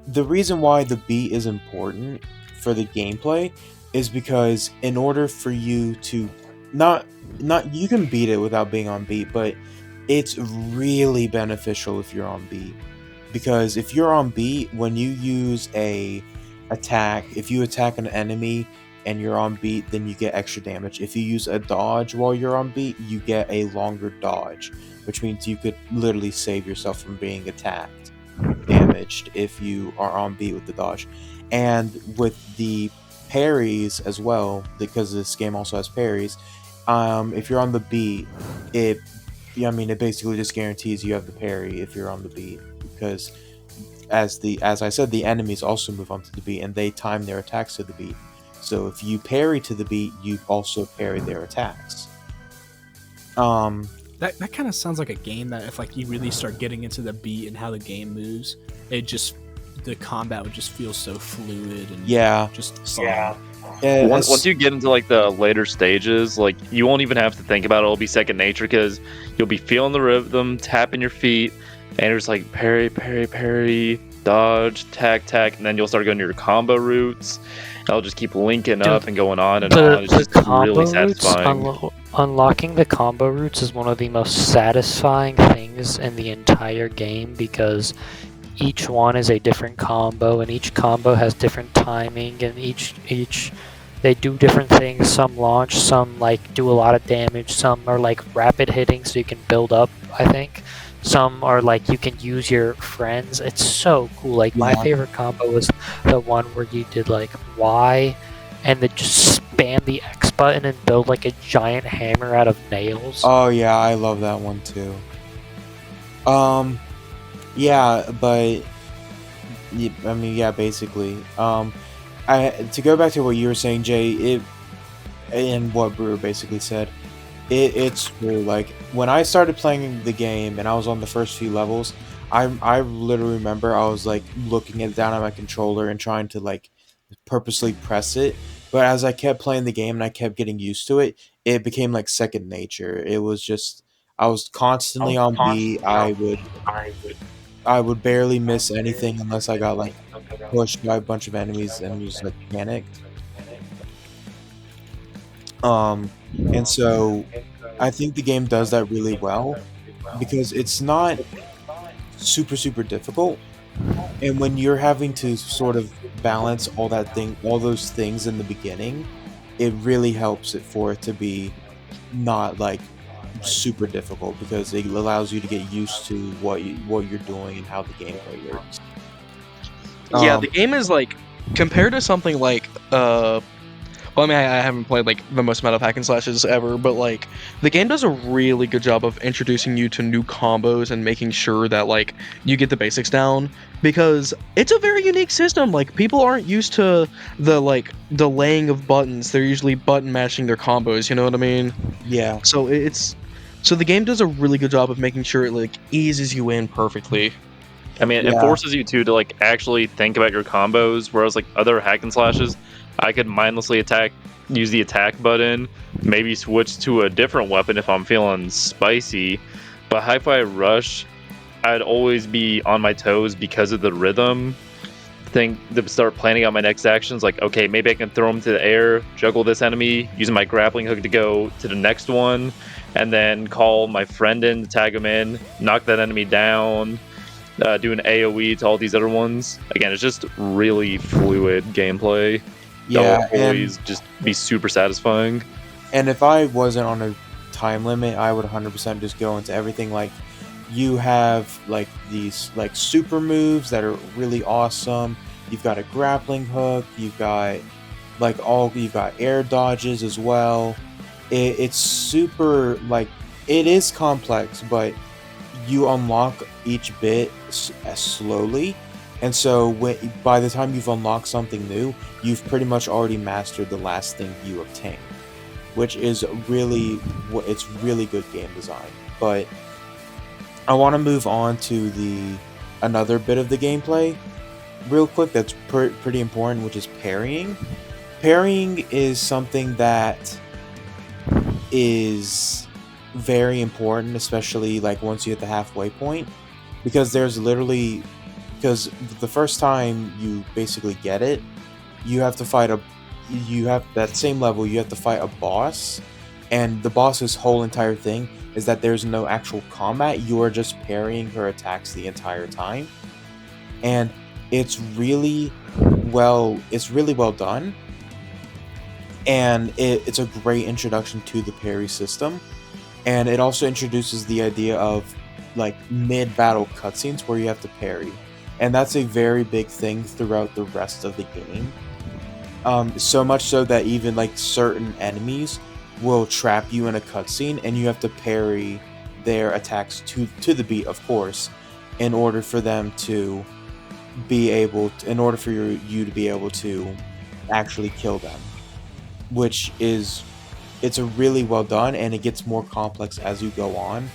the reason why the beat is important for the gameplay is because in order for you to not you can beat it without being on beat, but it's really beneficial if you're on beat. Because if you're on beat, when you use if you attack an enemy and you're on beat, then you get extra damage. If you use a dodge while you're on beat, you get a longer dodge, which means you could literally save yourself from being attacked, damaged if you are on beat with the dodge. And with the parries as well, because this game also has parries, if you're on the beat, it basically just guarantees you have the parry if you're on the beat, because as I said, the enemies also move onto the beat, and they time their attacks to the beat. So if you parry to the beat, you also parry their attacks. That kind of sounds like a game that if like you really start getting into the beat and how the game moves, the combat would just feel so fluid and Yeah. just fun. Once you get into like the later stages, like you won't even have to think about it. It'll be second nature because you'll be feeling the rhythm, tapping your feet, and it's like parry, parry, parry, dodge, tack, tack, and then you'll start going to your combo routes. I'll just keep linking up and going on and on. It's just really satisfying. Unlocking the combo routes is one of the most satisfying things in the entire game because each one is a different combo, and each combo has different timing, and each they do different things. Some launch, some like do a lot of damage, some are like rapid hitting so you can build up, I think. Some are like you can use your friends. It's so cool. Like my favorite combo was the one where you did like Y and then just spam the X button and build like a giant hammer out of nails. Oh yeah, I love that one too. Yeah, but I mean, yeah, basically. To go back to what you were saying, Jay, and what Brewer basically said, it's true. Like when I started playing the game and I was on the first few levels, I literally remember I was like looking down at my controller and trying to like purposely press it. But as I kept playing the game and I kept getting used to it, it became like second nature. It was just I was constantly on B. I would barely miss anything unless I got like pushed by a bunch of enemies and just like panicked. And so I think the game does that really well because it's not super difficult. And when you're having to sort of balance all those things in the beginning, it really helps for it to be not like super difficult because it allows you to get used to what you're doing and how the gameplay works. Yeah, the game is like compared to something like well, I mean, I haven't played like the most amount of hack and slashes ever, but like the game does a really good job of introducing you to new combos and making sure that like you get the basics down because it's a very unique system. Like people aren't used to the like delaying of buttons; they're usually button mashing their combos. You know what I mean? Yeah. So so the game does a really good job of making sure it like eases you in perfectly. I mean, it forces you to like actually think about your combos, whereas like other hack and slashes, I could mindlessly use the attack button, maybe switch to a different weapon if I'm feeling spicy. But Hi-Fi Rush, I'd always be on my toes because of the rhythm. To start planning out my next actions, like, okay, maybe I can throw him to the air, juggle this enemy, using my grappling hook to go to the next one, and then call my friend in to tag him in, knock that enemy down, do an AoE to all these other ones. Again, it's just really fluid gameplay. Yeah, That'll always just be super satisfying. And if I wasn't on a time limit, I would 100% just go into everything. Like you have like these like super moves that are really awesome. You've got a grappling hook. You've got air dodges as well. It's super like it is complex, but you unlock each bit slowly. And so by the time you've unlocked something new, you've pretty much already mastered the last thing you obtained, which is it's really good game design. But I want to move on to another bit of the gameplay real quick that's pretty important, which is parrying. Parrying is something that is very important, especially like once you hit the halfway point, because because the first time you basically get it, you have that same level, you have to fight a boss, and the boss's whole entire thing is that there's no actual combat. You are just parrying her attacks the entire time, and it's really well done, and it's a great introduction to the parry system, and it also introduces the idea of like mid-battle cutscenes where you have to parry. And that's a very big thing throughout the rest of the game. So much so that even like certain enemies will trap you in a cutscene and you have to parry their attacks to the beat, of course, in order for them to be able to, in order for you to be able to actually kill them, which is it's a really well done, and it gets more complex as you go on,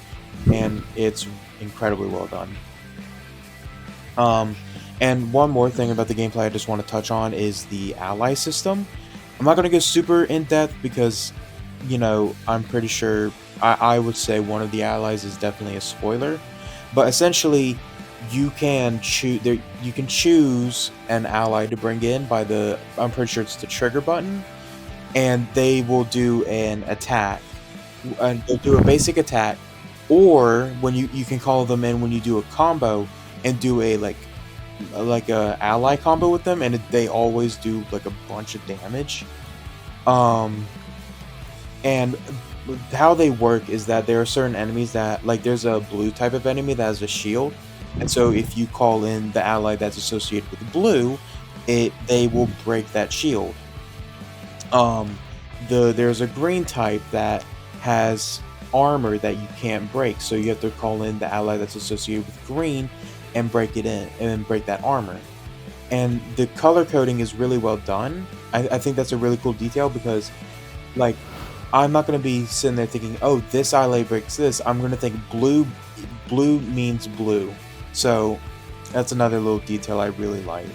and it's incredibly well done. And one more thing about the gameplay I just want to touch on is the ally system. I'm not going to go super in depth because, I'm pretty sure I would say one of the allies is definitely a spoiler, but essentially you can choose an ally to bring in by I'm pretty sure it's the trigger button, and they will do an attack, and they'll do a basic attack, or when you can call them in when you do a combo and do a like a ally combo with them, and they always do like a bunch of damage. And how they work is that there are certain enemies that, like, there's a blue type of enemy that has a shield, and so if you call in the ally that's associated with blue, they will break that shield. There's a green type that has armor that you can't break, so you have to call in the ally that's associated with green and break it in and break that armor. And the color coding is really well done. I think that's a really cool detail because, like, I'm not going to be sitting there thinking, oh, this ally breaks this. I'm going to think blue means blue. So that's another little detail I really like.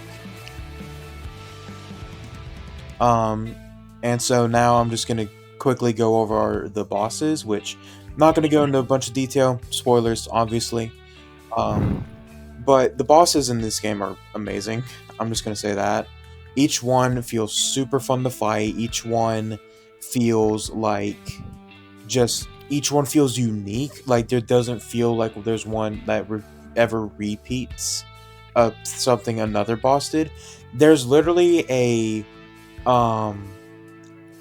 And so now I'm just going to quickly go over the bosses, which I'm not going to go into a bunch of detail. Spoilers, obviously. But the bosses in this game are amazing. I'm just going to say that. Each one feels super fun to fight. Each one feels each one feels unique. Like, there doesn't feel like there's one that ever repeats something another boss did. There's literally a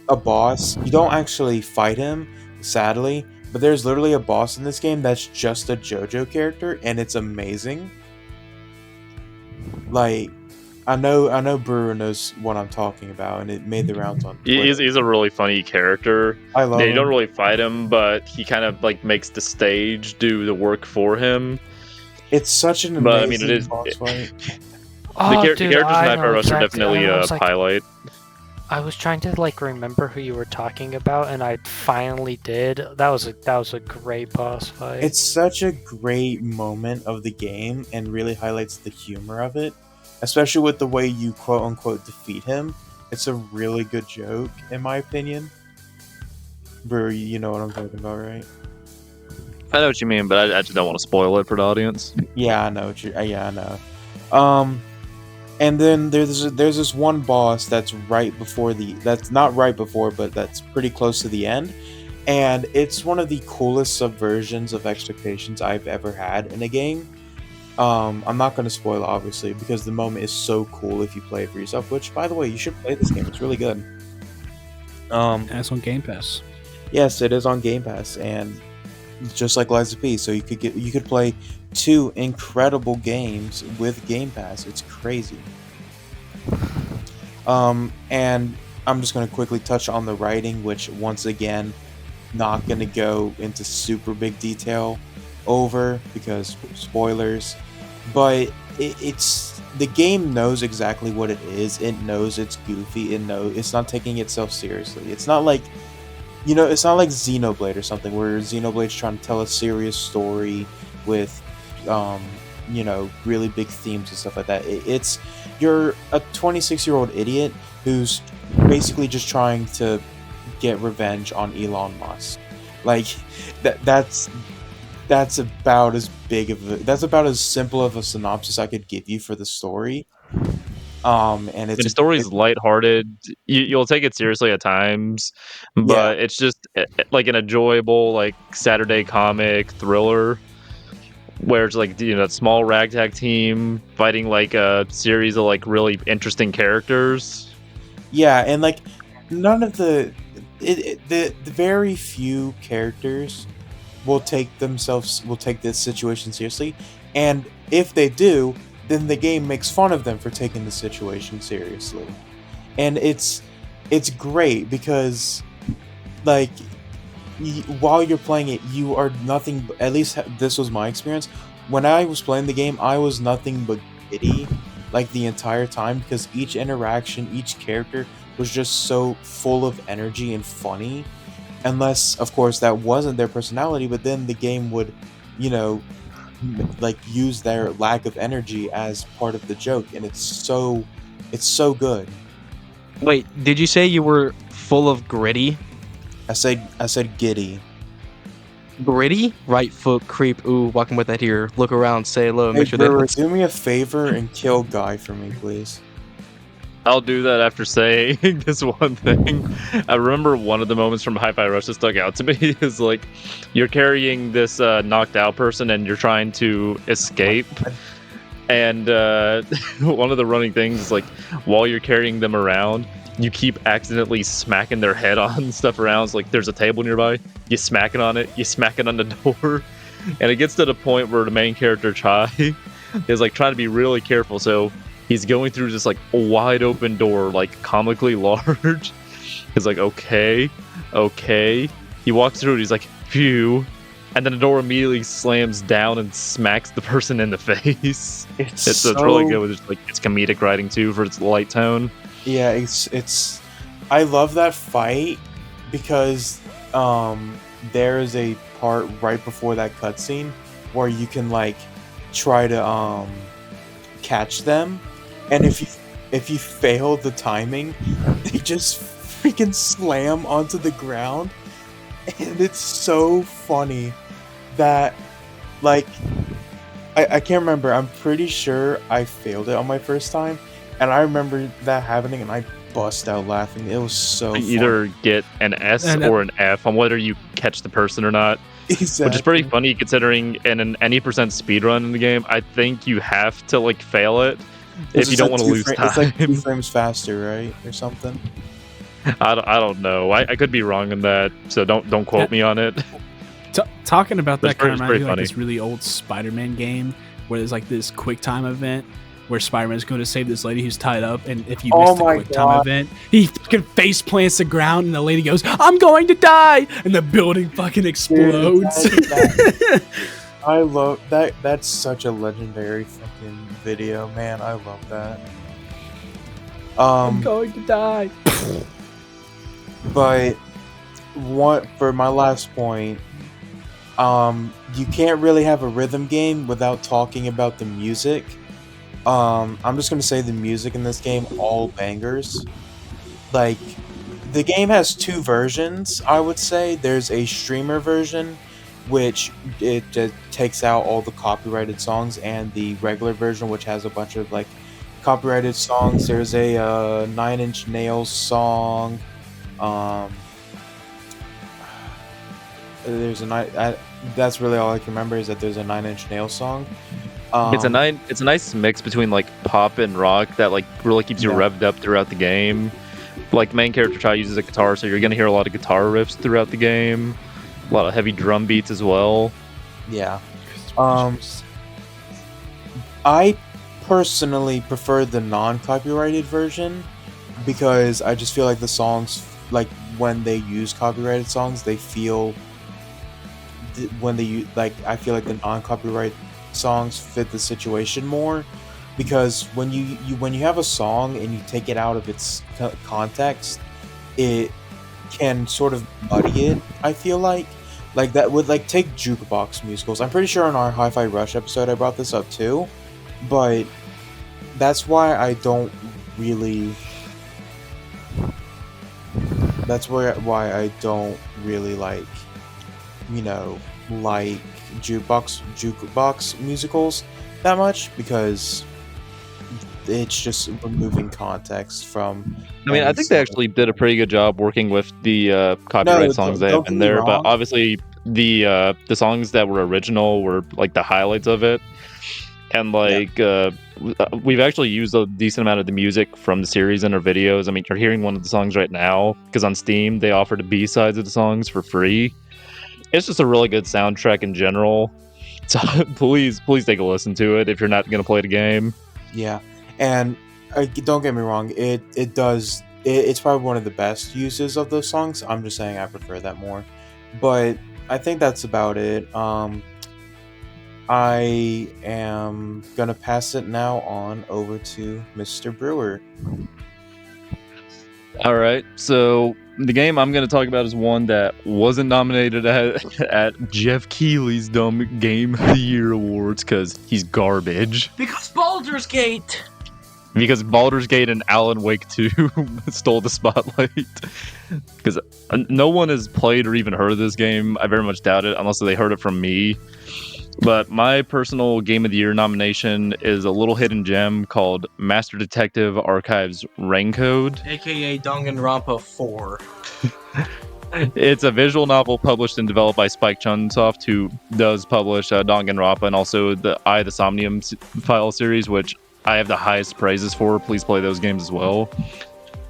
boss. You don't actually fight him, sadly, but there's literally a boss in this game that's just a JoJo character, and it's amazing. Like, I know Brewer knows what I'm talking about, and it made the rounds on Twitter. He's a really funny character. I love him. You don't really fight him, but he kind of like makes the stage do the work for him. It's such an amazing boss fight. The characters in Hyper Rush are definitely a highlight. I was trying to remember who you were talking about, and I finally did. That was a great boss fight. It's such a great moment of the game, and really highlights the humor of it, especially with the way you quote unquote defeat him. It's a really good joke, in my opinion. Brewer, you know what I'm talking about, right? I know what you mean, but I just don't want to spoil it for the audience. Yeah, I know. I know. And then there's this one boss that's that's not right before, but that's pretty close to the end, and it's one of the coolest subversions of expectations I've ever had in a game. I'm not going to spoil, obviously, because the moment is so cool if you play it for yourself. Which, by the way, you should play this game. It's really good. And it's on Game Pass. Yes, it is on Game Pass, and just like Lies of P, so you could play 2 incredible games with Game Pass. It's crazy. And I'm just going to quickly touch on the writing, which, once again, not going to go into super big detail over because spoilers, but it's the game knows exactly what it is. It knows it's goofy. It knows it's not taking itself seriously. It's not like, it's not like Xenoblade or something where Xenoblade's trying to tell a serious story with really big themes and stuff like that. You're a 26-year-old idiot who's basically just trying to get revenge on Elon Musk. Like, that's about that's about as simple of a synopsis I could give you for the story. And the story's lighthearted. You'll take it seriously at times, but it's just like an enjoyable, like, Saturday comic thriller where it's like, that small ragtag team fighting like a series of like really interesting characters. Yeah, and like none of the very few characters will take this situation seriously, and if they do, then the game makes fun of them for taking the situation seriously. And it's great because, like, while you're playing it, you are nothing but, at least this was my experience when I was playing the game, I was nothing but giddy like the entire time, because each interaction, each character was just so full of energy and funny. Unless, of course, that wasn't their personality, but then the game would, you know, like use their lack of energy as part of the joke, and it's so good. Wait, did you say you were full of gritty? I said giddy. Gritty? Right foot creep. Ooh, walking with that here. Look around, say hello, Hey, make sure that Brewer, hits. do me a favor and kill Guy for me, please. I'll do that after saying this one thing. I remember one of the moments from Hi-Fi Rush that stuck out to me is like you're carrying this knocked out person and you're trying to escape. And one of the running things is like while you're carrying them around, you keep accidentally smacking their head on stuff around. It's like there's a table nearby, you smack it on it, you smack it on the door, and it gets to the point where the main character Chai is like trying to be really careful. So he's going through this like wide open door, like comically large. He's like, okay. He walks through it, he's like, phew. And then the door immediately slams down and smacks the person in the face. It's really good with just like its comedic writing too for its light tone. Yeah, it's I love that fight because there is a part right before that cutscene where you can like try to catch them, and if you fail the timing, they just freaking slam onto the ground, and it's so funny that like I can't remember. I'm pretty sure I failed it on my first time, and I remember that happening, and I bust out laughing. It was so You either get an S or an F on whether you catch the person or not. exactly. Which is pretty funny considering in an any percent speedrun in the game, I think you have to like fail it if you don't want to lose time. It's like 2 frames faster, right, or something. I don't know. I could be wrong on that, so don't quote me on it. Talking about that kind of reminds me of like funny. this really old Spider-Man game where there's like this quick time event where Spider-Man's going to save this lady who's tied up, and if you miss the quick time event, he fucking face plants the ground, and the lady goes, "I'm going to die," and the building fucking explodes. Dude, I love that. That's such a legendary fucking video, man. I love that. I'm going to die. But what for my last point, you can't really have a rhythm game without talking about the music. I'm just gonna say the music in this game, all bangers. Like, the game has 2 versions, I would say. There's a streamer version, which it just takes out all the copyrighted songs, and the regular version, which has a bunch of like copyrighted songs. There's a 9 Inch Nails song. There's a that's really all I can remember is that there's a 9 Inch Nails song. It's a nice mix between like pop and rock that like really keeps you revved up throughout the game. Like main character Chai uses a guitar, so you're gonna hear a lot of guitar riffs throughout the game. A lot of heavy drum beats as well. Yeah. I personally prefer the non-copyrighted version because I just feel like the songs, like when they use copyrighted songs, they feel when they like I feel like the non-copyright songs fit the situation more, because when you have a song and you take it out of its context, it can sort of muddy it. I feel like that would like take jukebox musicals. I'm pretty sure in our Hi-Fi Rush episode I brought this up too, but that's why I don't really. That's why I don't really like, like jukebox musicals that much, because it's just removing context from. I mean, I think they actually did a pretty good job working with the copyright songs they have in there, but obviously the songs that were original were like the highlights of it. And like we've actually used a decent amount of the music from the series in our videos. I mean, you're hearing one of the songs right now because on Steam they offer the B-sides of the songs for free. It's just a really good soundtrack in general. So please take a listen to it if you're not going to play the game. Yeah, and don't get me wrong, it's probably one of the best uses of those songs. I'm just saying I prefer that more. But I think that's about it. I am gonna pass it now on over to Mr. Brewer. All right, so the game I'm going to talk about is one that wasn't nominated at Jeff Keighley's Dumb Game of the Year Awards because he's garbage. Because Baldur's Gate. Because Baldur's Gate and Alan Wake 2 stole the spotlight. Because no one has played or even heard of this game. I very much doubt it, unless they heard it from me. But my personal Game of the Year nomination is a little hidden gem called Master Detective Archives Raincode. AKA Danganronpa 4. It's a visual novel published and developed by Spike Chunsoft, who does publish Danganronpa and also the the Somnium file series, which I have the highest praises for. Please play those games as well.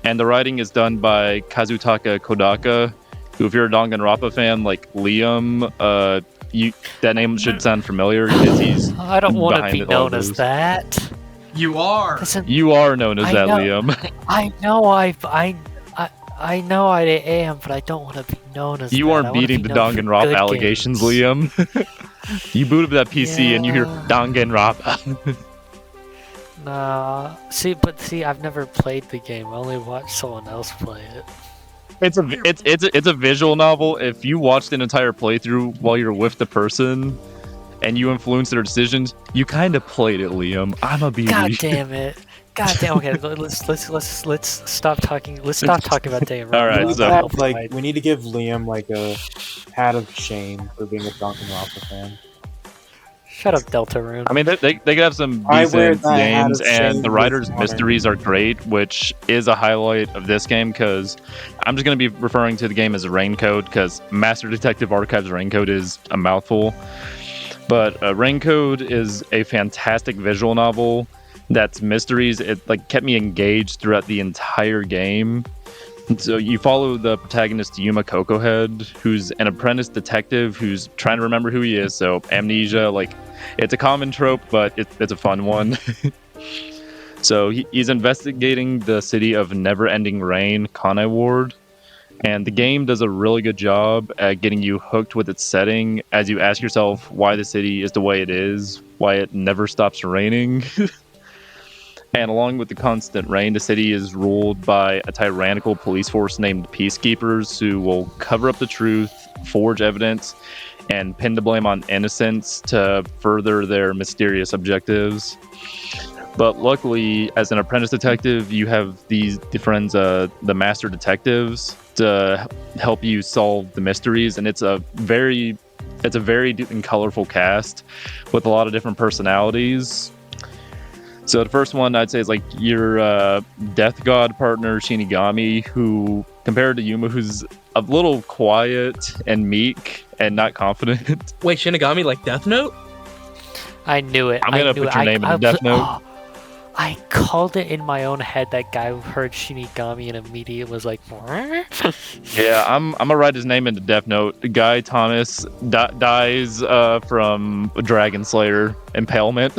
And the writing is done by Kazutaka Kodaka, who, if you're a Danganronpa fan like Liam, that name should sound familiar because he's I don't want to behind be all known those. as that. You are. Listen, You are known as I that, know. Liam. I know I am, but I don't want to be known as You that. I aren't wanna beating be the known for Danganronpa good allegations, games. Liam. You boot up that PC and you hear Yeah. Danganronpa. Nah. See, I've never played the game. I only watched someone else play it. It's a visual novel. If you watched an entire playthrough while you're with the person and you influence their decisions, you kind of played it, Liam. I'm a BB. God damn it. God damn. Okay, let's stop talking. Let's stop talking about Danganronpa. All right, We need, so- to have, we need to give Liam like a pat of shame for being a Danganronpa fan. Shut up, Deltarune. I mean, they could have some I wear decent that hat games, of shame and the with writer's honor. mysteries are great, which is a highlight of this game, because I'm just going to be referring to the game as Raincode, because Master Detective Archives Raincode is a mouthful. But Raincode is a fantastic visual novel that's mysteries. It kept me engaged throughout the entire game. So you follow the protagonist Yuma Cocohead, who's an apprentice detective who's trying to remember who he is. So amnesia, it's a common trope, but it's a fun one. So he's investigating the city of Never-Ending Rain, Kanai Ward, and the game does a really good job at getting you hooked with its setting as you ask yourself why the city is the way it is, why it never stops raining. And along with the constant rain, the city is ruled by a tyrannical police force named Peacekeepers who will cover up the truth, forge evidence, and pin the blame on innocents to further their mysterious objectives. But luckily, as an apprentice detective, you have the friends, the master detectives, to help you solve the mysteries, and it's a very deep and colorful cast with a lot of different personalities. So the first one I'd say is your death god partner Shinigami, who, compared to Yuma, who's a little quiet and meek and not confident. Wait, Shinigami like Death Note? I knew it. I'm gonna put your name in the Death Note. Oh, I called it in my own head. That guy who heard Shinigami and immediately was like, Yeah, I'm gonna write his name into Death Note. Guy Thomas dies from Dragon Slayer impalement.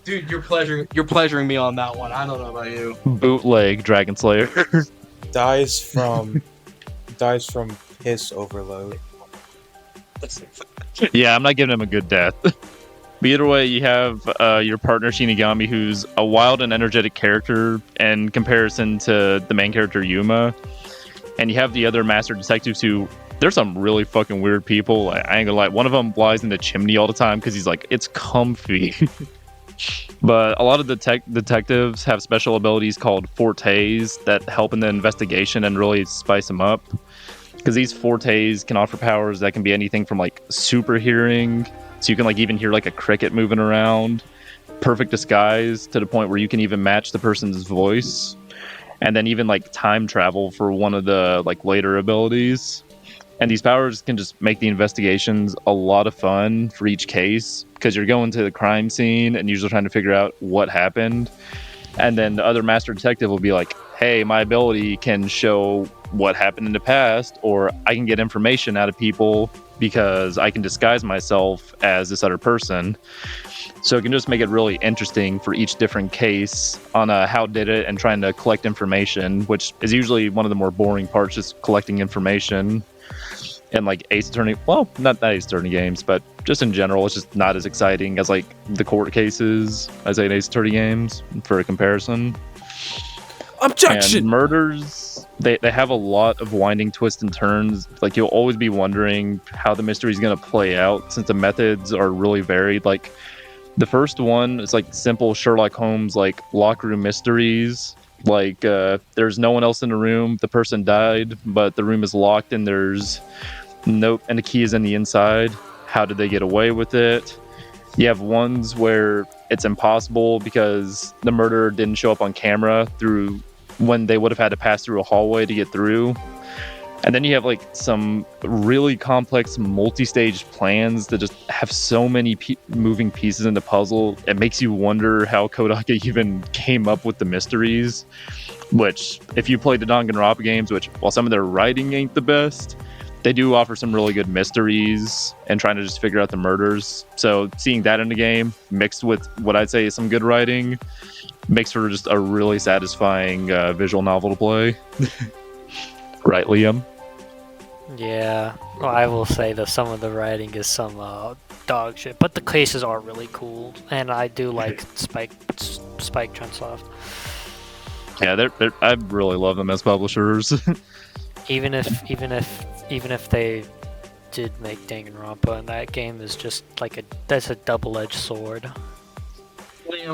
Dude, you're pleasuring me on that one. I don't know about you. Bootleg Dragon Slayer. Dies from piss overload. Yeah, I'm not giving him a good death. But either way, you have your partner Shinigami, who's a wild and energetic character in comparison to the main character Yuma. And you have the other master detectives who, there's some really fucking weird people. I ain't gonna lie. One of them lies in the chimney all the time because he's like, it's comfy. But a lot of the detectives have special abilities called fortes that help in the investigation and really spice them up. Because these fortes can offer powers that can be anything from super hearing, so you can even hear a cricket moving around, perfect disguise to the point where you can even match the person's voice, and then even time travel for one of the later abilities. And these powers can just make the investigations a lot of fun for each case, because you're going to the crime scene and usually trying to figure out what happened. And then the other master detective will be like, hey, my ability can show what happened in the past, or I can get information out of people because I can disguise myself as this other person. So it can just make it really interesting for each different case on how did it and trying to collect information, which is usually one of the more boring parts, just collecting information. and like Ace Attorney. Well, not Ace Attorney games, but just in general, it's just not as exciting as like the court cases as in Ace Attorney games for a comparison. Objection! And murders, they have a lot of winding twists and turns. Like you'll always be wondering how the mystery is going to play out since the methods are really varied. Like the first one is like simple Sherlock Holmes like locker room mysteries. Like there's no one else in the room. The person died, but the room is locked and there's nope, and the key is in the inside. How did they get away with it? You have ones where it's impossible because the murderer didn't show up on camera through when they would have had to pass through a hallway to get through. And then you have like some really complex multi-stage plans that just have so many moving pieces in the puzzle. It makes you wonder how Kodaka even came up with the mysteries, which if you play the Danganronpa games, which while some of their writing ain't the best, they do offer some really good mysteries and trying to just figure out the murders. So seeing that in the game mixed with what I'd say is some good writing makes for just a really satisfying visual novel to play. Right, Liam? Yeah, well, I will say that some of the writing is some dog shit, but the cases are really cool, and I do like Spike Chunsoft. Yeah, I really love them as publishers. Even if they did make Danganronpa, and that game is just like that's a double-edged sword.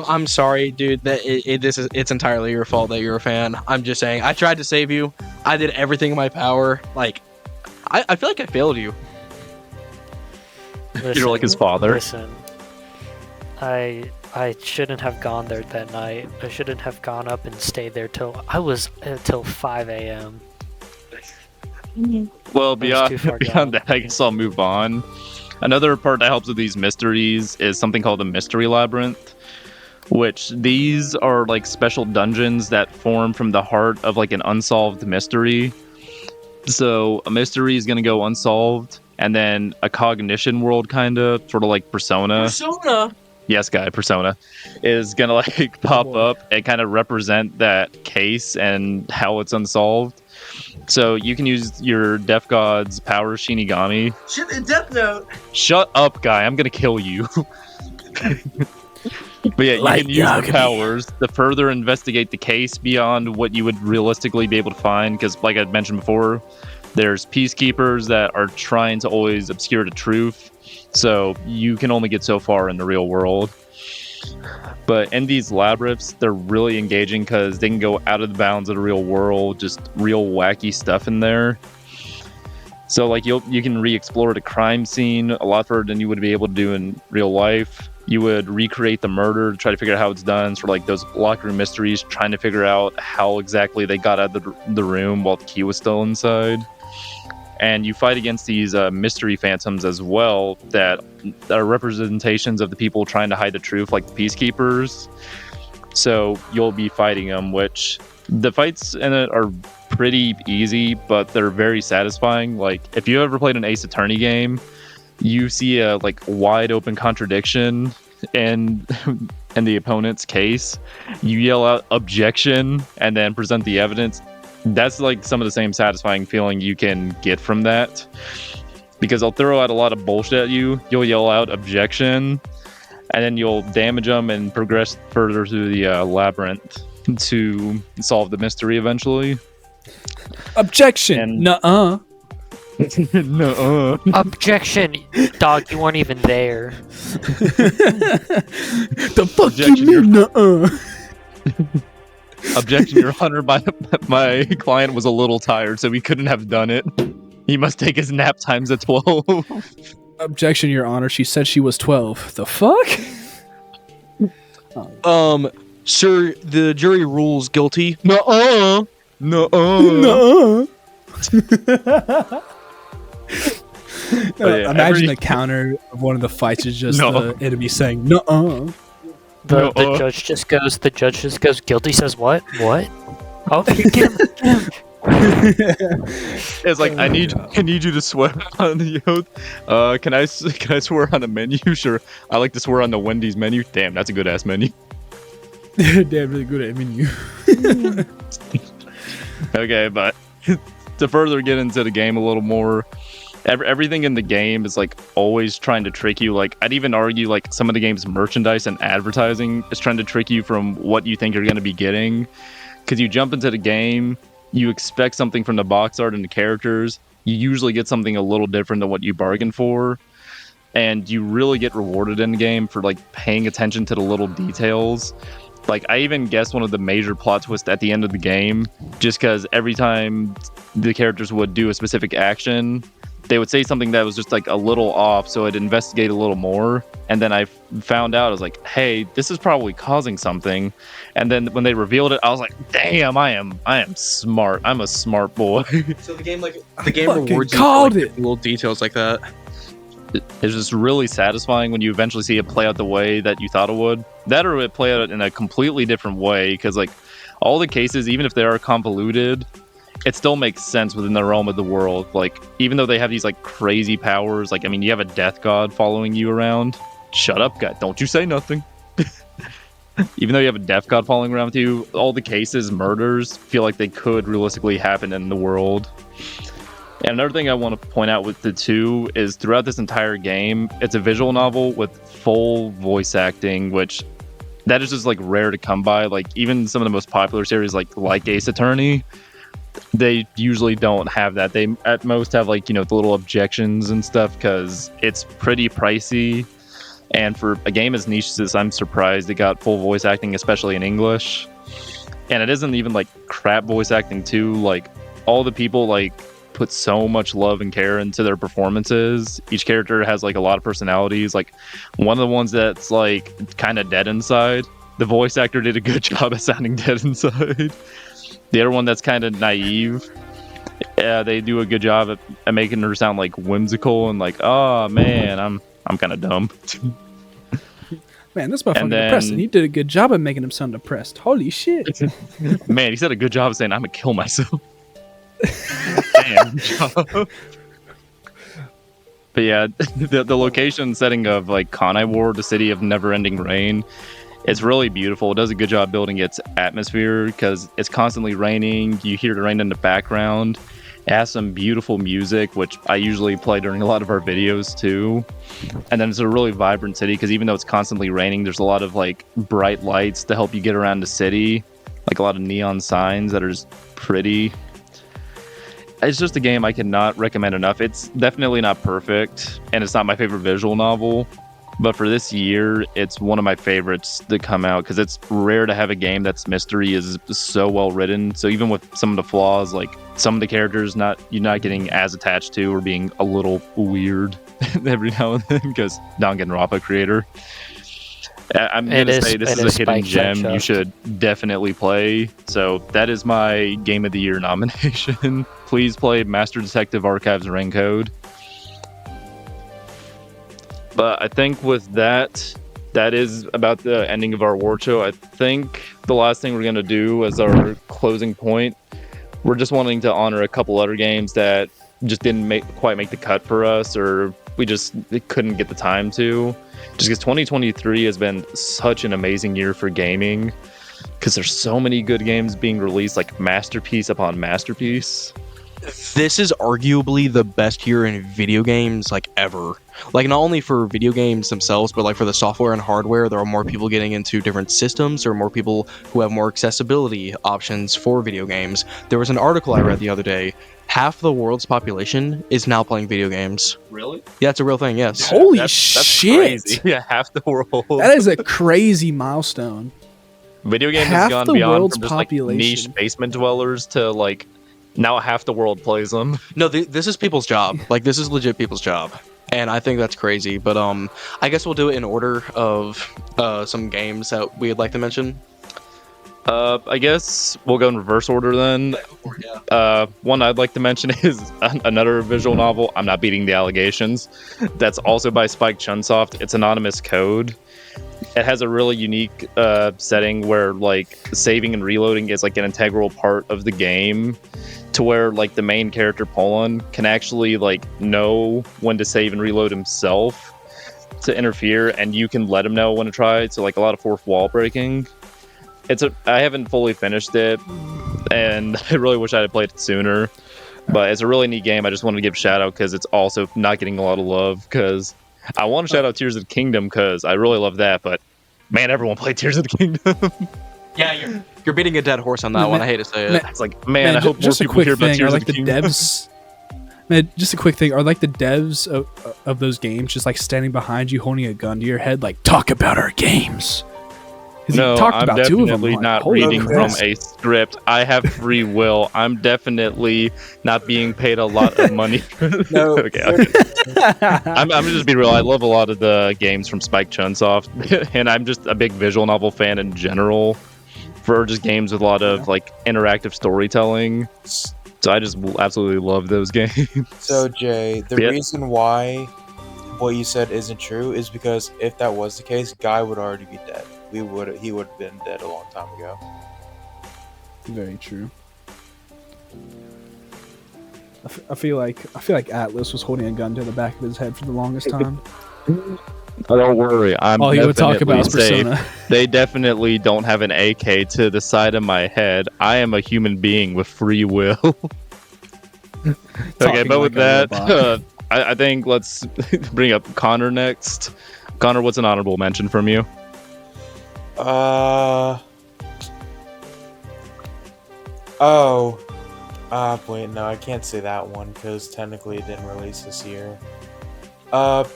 I'm sorry, dude. It's entirely your fault that you're a fan. I'm just saying. I tried to save you. I did everything in my power. Like, I feel like I failed you. Listen, You're like his father. Listen, I shouldn't have gone there that night. I shouldn't have gone up and stayed there till 5 a.m. Well, That was too far beyond gone. that, I guess I'll move on. Another part that helps with these mysteries is something called the Mystery Labyrinth, which these are like special dungeons that form from the heart of like an unsolved mystery. So a mystery is going to go unsolved, and then a cognition world kind of, sort of like Persona. Persona. Yes, guy, Persona, is going to like pop up and kind of represent that case and how it's unsolved. So you can use your Death God's power Shinigami. Shit in Death Note. Shut up, guy. I'm going to kill you. But yeah, you can use the powers to further investigate the case beyond what you would realistically be able to find. Because like I mentioned before, there's peacekeepers that are trying to always obscure the truth. So you can only get so far in the real world. But in these labyrinths, they're really engaging because they can go out of the bounds of the real world, just real wacky stuff in there. So like you can re-explore the crime scene a lot further than you would be able to do in real life. You would recreate the murder to try to figure out how it's done. So like those locker room mysteries, trying to figure out how exactly they got out of the room while the key was still inside. And you fight against these mystery phantoms as well that are representations of the people trying to hide the truth, like the peacekeepers. So you'll be fighting them, which the fights in it are pretty easy, but they're very satisfying. Like if you ever played an Ace Attorney game, you see a like wide open contradiction in the opponent's case. You yell out objection and then present the evidence. That's like some of the same satisfying feeling you can get from that, because they'll throw out a lot of bullshit at you. You'll yell out objection, and then you'll damage them and progress further through the labyrinth to solve the mystery eventually. Objection! And- Nuh-uh. No. Objection, dog! You weren't even there. The fuck Objection, you mean, nuh-uh? Objection, Your Honor. My client was a little tired, so he couldn't have done it. He must take his nap times at 12. Objection, Your Honor. She said she was 12. The fuck? Sir, the jury rules guilty. Nuh-uh. Nuh-uh. Yeah, Imagine the counter of one of the fights is just No. the enemy saying, nuh-uh. The judge just goes. The judge just goes. Guilty says what? What? Oh, get him! It's like I need you to swear on the oath. Can I swear on a menu? Sure. I like to swear on the Wendy's menu. Damn, that's a good ass menu. Damn, really good at menu. Okay, but to further get into the game a little more, everything in the game is like always trying to trick you. Like I'd even argue like some of the game's merchandise and advertising is trying to trick you from what you think you're going to be getting, because you jump into the game, you expect something from the box art and the characters, you usually get something a little different than what you bargained for, and you really get rewarded in the game for like paying attention to the little details. Like I even guessed one of the major plot twists at the end of the game, just because every time the characters would do a specific action, they would say something that was just like a little off, so I'd investigate a little more, and then I found out, I was like, hey, this is probably causing something. And then when they revealed it, I was like, damn, I am smart. I'm a smart boy. So the game rewards you called for, it. little details like that. It's just really satisfying when you eventually see it play out the way that you thought it would. That, or it play out in a completely different way, because like all the cases, even if they are convoluted, it still makes sense within the realm of the world. Like, even though they have these like crazy powers, like, I mean, you have a death god following you around. Shut up, God. Don't you say nothing. Even though you have a death god following around with you, all the cases, murders, feel like they could realistically happen in the world. And another thing I want to point out with the two is throughout this entire game, it's a visual novel with full voice acting, which that is just like rare to come by. Like, even some of the most popular series like Ace Attorney, they usually don't have that. They at most have like, you know, the little objections and stuff, because it's pretty pricey. And for a game as niche as this, I'm surprised it got full voice acting, especially in English. And it isn't even like crap voice acting too. Like, all the people like put so much love and care into their performances. Each character has like a lot of personalities. Like, one of the ones that's like kind of dead inside, the voice actor did a good job at sounding dead inside. The other one that's kind of naive, they do a good job at making her sound like whimsical and like, oh man, I'm kind of dumb. Man, this motherfucker depressing. He did a good job of making him sound depressed. Holy shit. Man, he said a good job of saying, I'm gonna kill myself. Damn job. But yeah, the location setting of like Kanai War, the city of never-ending rain, it's really beautiful. It does a good job building its atmosphere, because it's constantly raining. You hear the rain in the background. It has some beautiful music, which I usually play during a lot of our videos too. And then it's a really vibrant city, because even though it's constantly raining, there's a lot of like bright lights to help you get around the city, like a lot of neon signs that are just pretty. It's just a game I cannot recommend enough. It's definitely not perfect, and it's not my favorite visual novel, but for this year, it's one of my favorites to come out, because it's rare to have a game that's mystery is so well written. So even with some of the flaws, like some of the characters you're not getting as attached to, or being a little weird every now and then, because Danganronpa creator. I'm going to say this is a hidden gem you should definitely play. So that is my Game of the Year nomination. Please play Master Detective Archives Raincode. But I think with that is about the ending of our award show. I think the last thing we're going to do as our closing point, we're just wanting to honor a couple other games that just didn't quite make the cut for us, or we just couldn't get the time to. Just because 2023 has been such an amazing year for gaming, because there's so many good games being released, like masterpiece upon masterpiece. This is arguably the best year in video games like ever. Like, not only for video games themselves, but like for the software and hardware. There are more people getting into different systems. There are more people who have more accessibility options for video games. There was an article I read the other day. Half the world's population is now playing video games. Really? Yeah, it's a real thing, yes. Holy That's shit. crazy. Yeah, half the world. That is a crazy milestone. Video game half has gone the beyond world's from just population. like niche basement dwellers to like now half the world plays them. No, this is people's job. Like, this is legit people's job. And I think that's crazy. But I guess we'll do it in order of some games that we'd like to mention. I guess we'll go in reverse order then. One I'd like to mention is another visual novel, I'm Not Beating the Allegations. That's also by Spike Chunsoft. It's Anonymous Code. It has a really unique setting where like saving and reloading is like an integral part of the game, to where like the main character Poland can actually like know when to save and reload himself to interfere, and you can let him know when to try. So like a lot of fourth wall breaking. I haven't fully finished it, and I really wish I had played it sooner. But it's a really neat game. I just wanted to give a shout out because it's also not getting a lot of love. Because I want to shout out Tears of the Kingdom because I really love that. But man, everyone played Tears of the Kingdom. Yeah, you're beating a dead horse on that one. I hate to say it. It's like, man, I hope more people hear about Tears of the Kingdom. Devs, man, just a quick thing. Are like the devs of those games just like standing behind you, holding a gun to your head, like talk about our games? No, I'm definitely not reading from crap. a script. I have free will. I'm definitely not being paid a lot of money. No, Okay. I'm just being real. I love a lot of the games from Spike Chunsoft, and I'm just a big visual novel fan in general for just games with a lot of like interactive storytelling. So I just absolutely love those games. So Jay, the reason why what you said isn't true is because if that was the case, Guy would already be dead. He would have been dead a long time ago. Very true. I feel like Atlas was holding a gun to the back of his head for the longest time. Don't worry, I'm all he would talk about is safe. Persona. They definitely don't have an AK to the side of my head. I am a human being with free will. Okay, but with that, I think let's bring up Connor next. Connor, what's an honorable mention from you? Wait, no, I can't say that one because technically it didn't release this year. Well,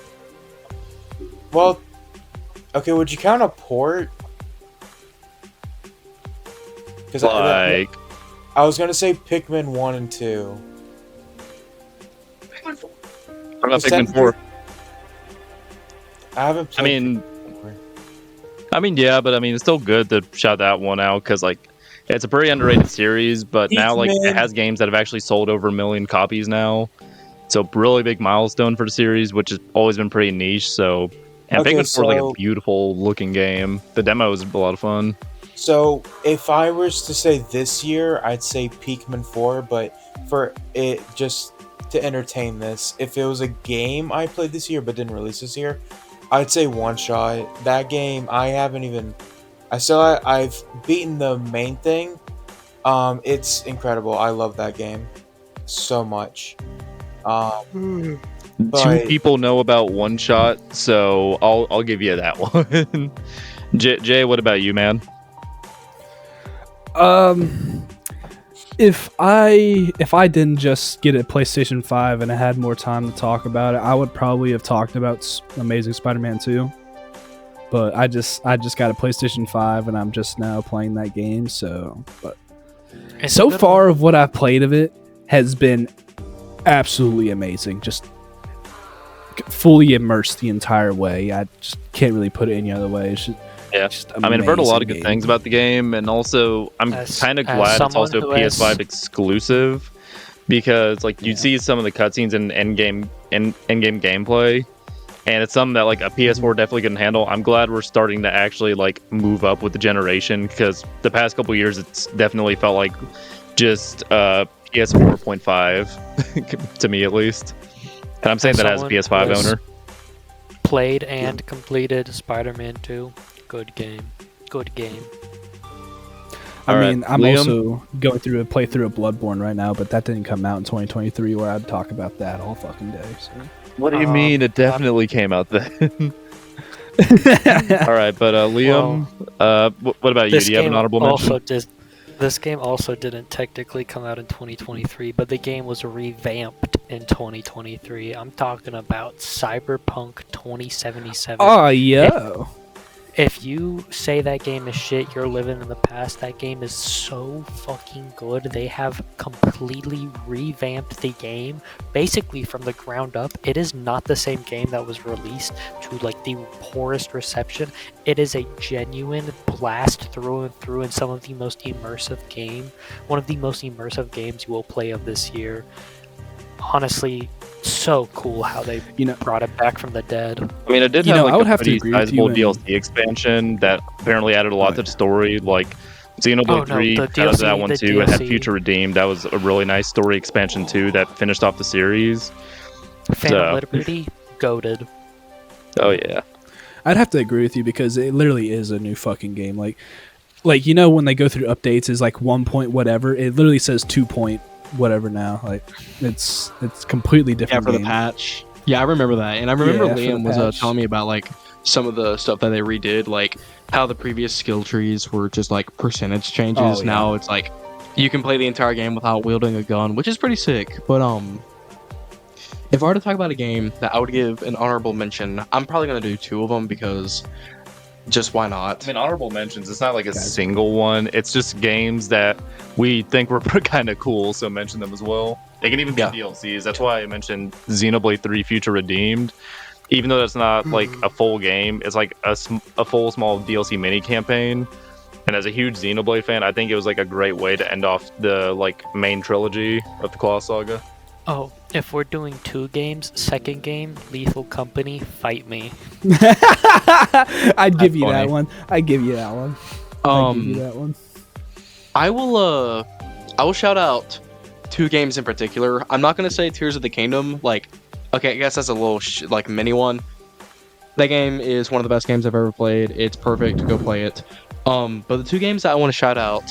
okay, would you count a port? Because Like, I was gonna say Pikmin 1 and 2. what about Pikmin 4? I haven't I played mean, yeah, but I mean, it's still good to shout that one out because, like, it's a pretty underrated series, but now, like, it has games that have actually sold over 1 million copies now. So, really big milestone for the series, which has always been pretty niche. So, and Okay, Pikmin 4 is like a beautiful looking game. The demo is a lot of fun. So, if I was to say this year, I'd say Pikmin 4, but for it, just to entertain this, if it was a game I played this year but didn't release this year, I'd say One Shot. That game, I've beaten the main thing. It's incredible. I love that game so much. Two But people know about One Shot, so I'll give you that one. Jay, what about you, man? If I didn't just get a PlayStation 5 and I had more time to talk about it, I would probably have talked about Amazing Spider-Man 2. But I just got a PlayStation 5 and I'm just now playing that game. So, but It's so a good far one. of what I've played of it has been absolutely amazing. Just fully immersed the entire way. I just can't really put it any other way. It's just I mean, I've heard a lot of amazing good game. things about the game, and also I'm kind of glad it's also a PS5 exclusive because, like, you see some of the cutscenes in in-game gameplay, and it's something that like a PS4 definitely couldn't handle. I'm glad we're starting to actually like move up with the generation because the past couple years it's definitely felt like just PS 4.5 to me at least. And I'm saying that as a PS5 owner. Played and completed Spider-Man 2. Good game. Good game. I All mean, right, I'm Liam? also going through a playthrough of Bloodborne right now, but that didn't come out in 2023 where I'd talk about that all fucking day. So. What do you mean? It definitely came out then. All right, but Liam, what about you? Do you have an honorable mention? This game also didn't technically come out in 2023, but the game was revamped in 2023. I'm talking about Cyberpunk 2077. Oh, yeah. If you say that game is shit, you're living in the past. That game is so fucking good. They have completely revamped the game, basically from the ground up. It is not the same game that was released to like the poorest reception. It is a genuine blast through and through, and one of the most immersive games you will play of this year. Honestly, so cool how they brought it back from the dead. I mean, it did You have know, I like would a have to pretty agree with sizable you DLC expansion that apparently added a lot to the story. Like Xenoblade 3 the out of that DLC one too. It had Future Redeemed. That was a really nice story expansion too that finished off the series. Phantom Liberty, goated. Oh yeah. I'd have to agree with you because it literally is a new fucking game. Like when they go through updates is like 1 point whatever. It literally says 2 point whatever now. Like it's completely Yeah, different. for the game. patch. Yeah, I remember that, and I remember Yeah, for the Liam was patch. telling me about like some of the stuff that they redid, like how the previous skill trees were just like percentage changes. Oh, yeah. Now it's like you can play the entire game without wielding a gun, which is pretty sick. But if I were to talk about a game that I would give an honorable mention, I'm probably gonna do two of them because just why not? I mean, honorable mentions. It's not like a single one. It's just games that we think were kind of cool, so mention them as well. They can even be Yeah. DLCs. That's why I mentioned Xenoblade 3: Future Redeemed. Even though that's not like a full game, it's like a full small DLC mini campaign. And as a huge Xenoblade fan, I think it was like a great way to end off the like main trilogy of the Claw Saga. Oh, if we're doing 2 games, second game, Lethal Company, fight me. I'd give you funny. that one. I'd give you that one. I'd give you that one. I will shout out 2 games in particular. I'm not gonna say Tears of the Kingdom. Like, okay, I guess that's a little like mini one. That game is one of the best games I've ever played. It's perfect. Go play it. But the 2 games that I want to shout out,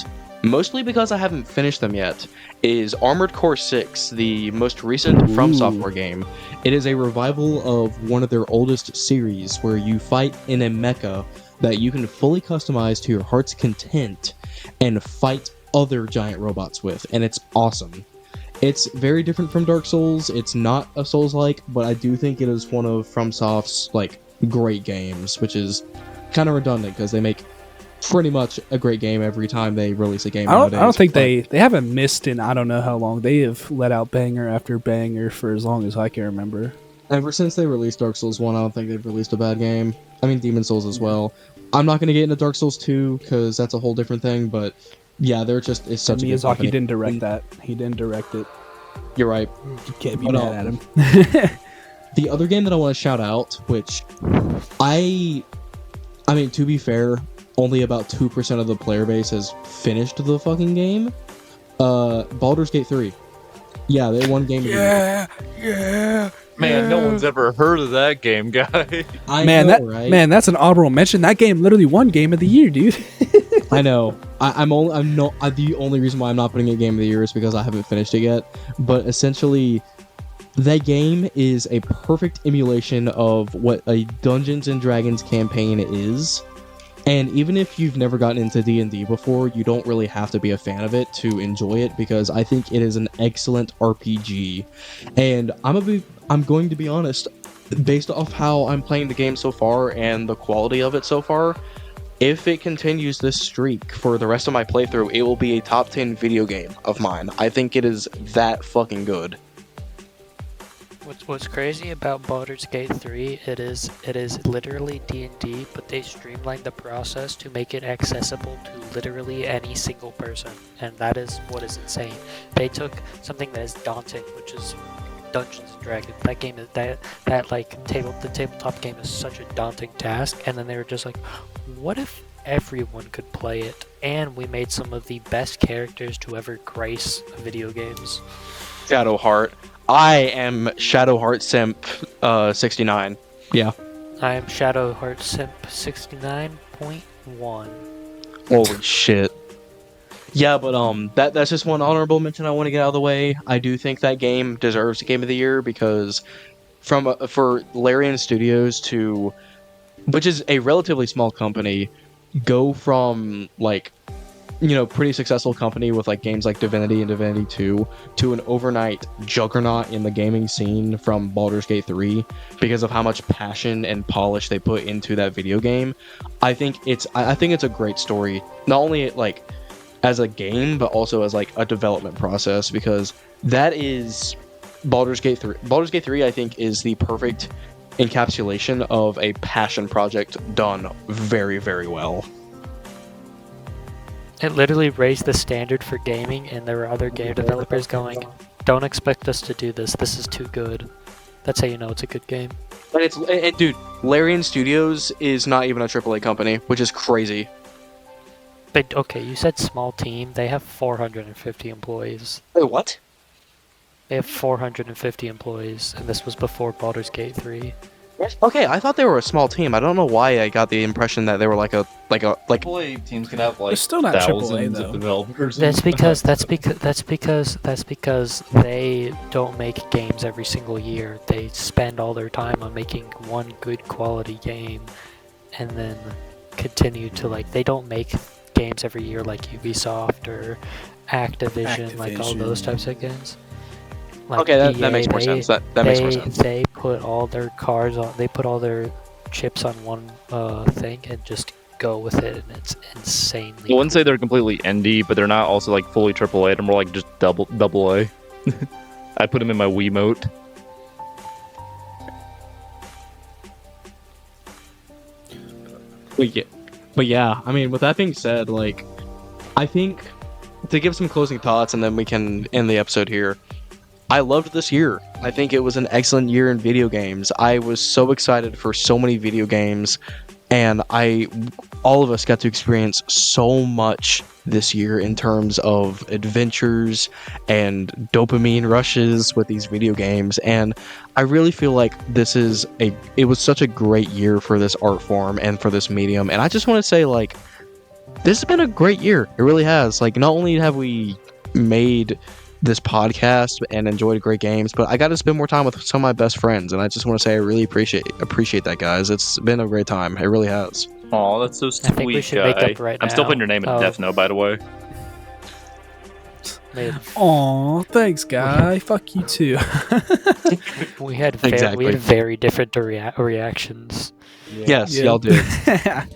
mostly because I haven't finished them yet, is Armored Core 6, the most recent From Software game. It is a revival of one of their oldest series where you fight in a mecha that you can fully customize to your heart's content and fight other giant robots with, and it's awesome. It's very different from Dark Souls. It's not a Souls-like, but I do think it is one of FromSoft's like great games, which is kind of redundant because they make pretty much a great game every time they release a game nowadays. I don't think they haven't missed in I don't know how long. They have let out banger after banger for as long as I can remember. Ever since they released Dark Souls 1, I don't think they've released a bad game. I mean, Demon Souls as well. I'm not going to get into Dark Souls 2 because that's a whole different thing, but yeah, they're just, it's such a good Miyazaki company. didn't direct that. He didn't direct it. You're right. You can't be But, mad at him. The other game that I want to shout out, which I mean, to be fair, only about 2% of the player base has finished the fucking game. Baldur's Gate 3. Yeah, they won game of the year. Yeah. Man, no one's ever heard of that game, guy. I Man, know, right? man, that's an honorable mention. That game literally won game of the year, dude. I know. The only reason why I'm not putting it game of the year is because I haven't finished it yet. But essentially, that game is a perfect emulation of what a Dungeons and Dragons campaign is. And even if you've never gotten into D&D before, you don't really have to be a fan of it to enjoy it because I think it is an excellent RPG. And I'm going to be honest, based off how I'm playing the game so far and the quality of it so far, if it continues this streak for the rest of my playthrough, it will be a top 10 video game of mine. I think it is that fucking good. What's crazy about Baldur's Gate 3, it is literally D&D, but they streamlined the process to make it accessible to literally any single person, and that is what is insane. They took something that is daunting, which is Dungeons and Dragons. That game is the tabletop game is such a daunting task, and then they were just like, what if everyone could play it? And we made some of the best characters to ever grace video games. Shadowheart. I am Shadowheart Simp 69. Yeah. I am Shadowheart Simp 69.1. Holy shit. Yeah, but that's just one honorable mention I want to get out of the way. I do think that game deserves a Game of the Year because for Larian Studios to, which is a relatively small company, go from like, you know, pretty successful company with like games like Divinity and Divinity 2 to an overnight juggernaut in the gaming scene from Baldur's Gate 3 because of how much passion and polish they put into that video game. I think it's a great story, not only like as a game but also as like a development process, because that is Baldur's Gate 3. Baldur's Gate 3 I think is the perfect encapsulation of a passion project done very, very well. It literally raised the standard for gaming, and there were other game developers going, don't expect us to do this, this is too good. That's how you know it's a good game. And dude, Larian Studios is not even a AAA company, which is crazy. But okay, you said small team, they have 450 employees. Wait, what? They have 450 employees, and this was before Baldur's Gate 3. Okay, I thought they were a small team. I don't know why I got the impression that they were like AAA teams can have like They're still not AAA, thousands though. of developers. That's because they don't make games every single year. They spend all their time on making one good quality game, and then continue to they don't make games every year like Ubisoft or Activision, like all those types of games. Like okay, that EA, makes more sense. That makes more sense. They put all their cards on. They put all their chips on one thing and just go with it, and it's insanely. I wouldn't say they're completely indie, but they're not also like fully AAA. They're more like just double A. I put them in my Wiimote. But yeah, I mean, with that being said, I think to give some closing thoughts, and then we can end the episode here. I loved this year. I think it was an excellent year in video games. I was so excited for so many video games, and all of us got to experience so much this year in terms of adventures and dopamine rushes with these video games. And I really feel like it was such a great year for this art form and for this medium. And I just want to say, this has been a great year. It really has. Not only have we made this podcast and enjoyed great games, but I got to spend more time with some of my best friends, and I just want to say I really appreciate that, guys. It's been a great time. It really has. Oh, that's so I sweet, think we should guy. make up right I'm still now. putting your name in Death Note, by the way. Aw, thanks, guy. Fuck you too. We had Exactly. very different reactions. Yes, y'all did.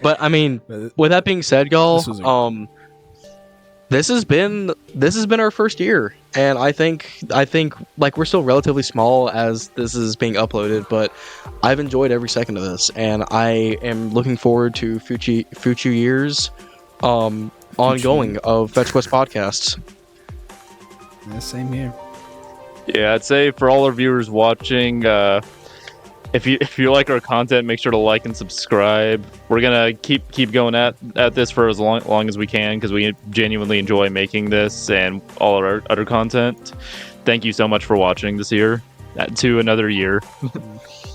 But I mean, with that being said, y'all, this has been our first year, and I think we're still relatively small as this is being uploaded, but I've enjoyed every second of this, and I am looking forward to future years ongoing of Fetch Quest podcasts. Yeah, same here. Yeah, I'd say for all our viewers watching, if you like our content, make sure to like and subscribe. We're gonna keep going at this for as long as we can, because we genuinely enjoy making this and all of our other content. Thank you so much for watching this year, to another year.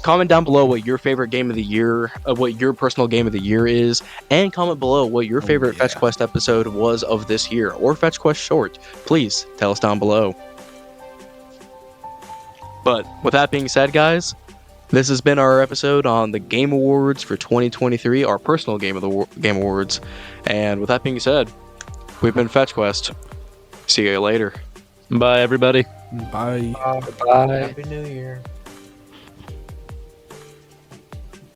Comment down below what your favorite game of the year, what your personal game of the year is, and comment below what your favorite Fetch Quest episode was of this year, or Fetch Quest short. Please tell us down below. But with that being said, guys, this has been our episode on the Game Awards for 2023, our personal Game Awards. And with that being said, we've been Fetch Quest. See you later. Bye, everybody. Bye. Happy New Year.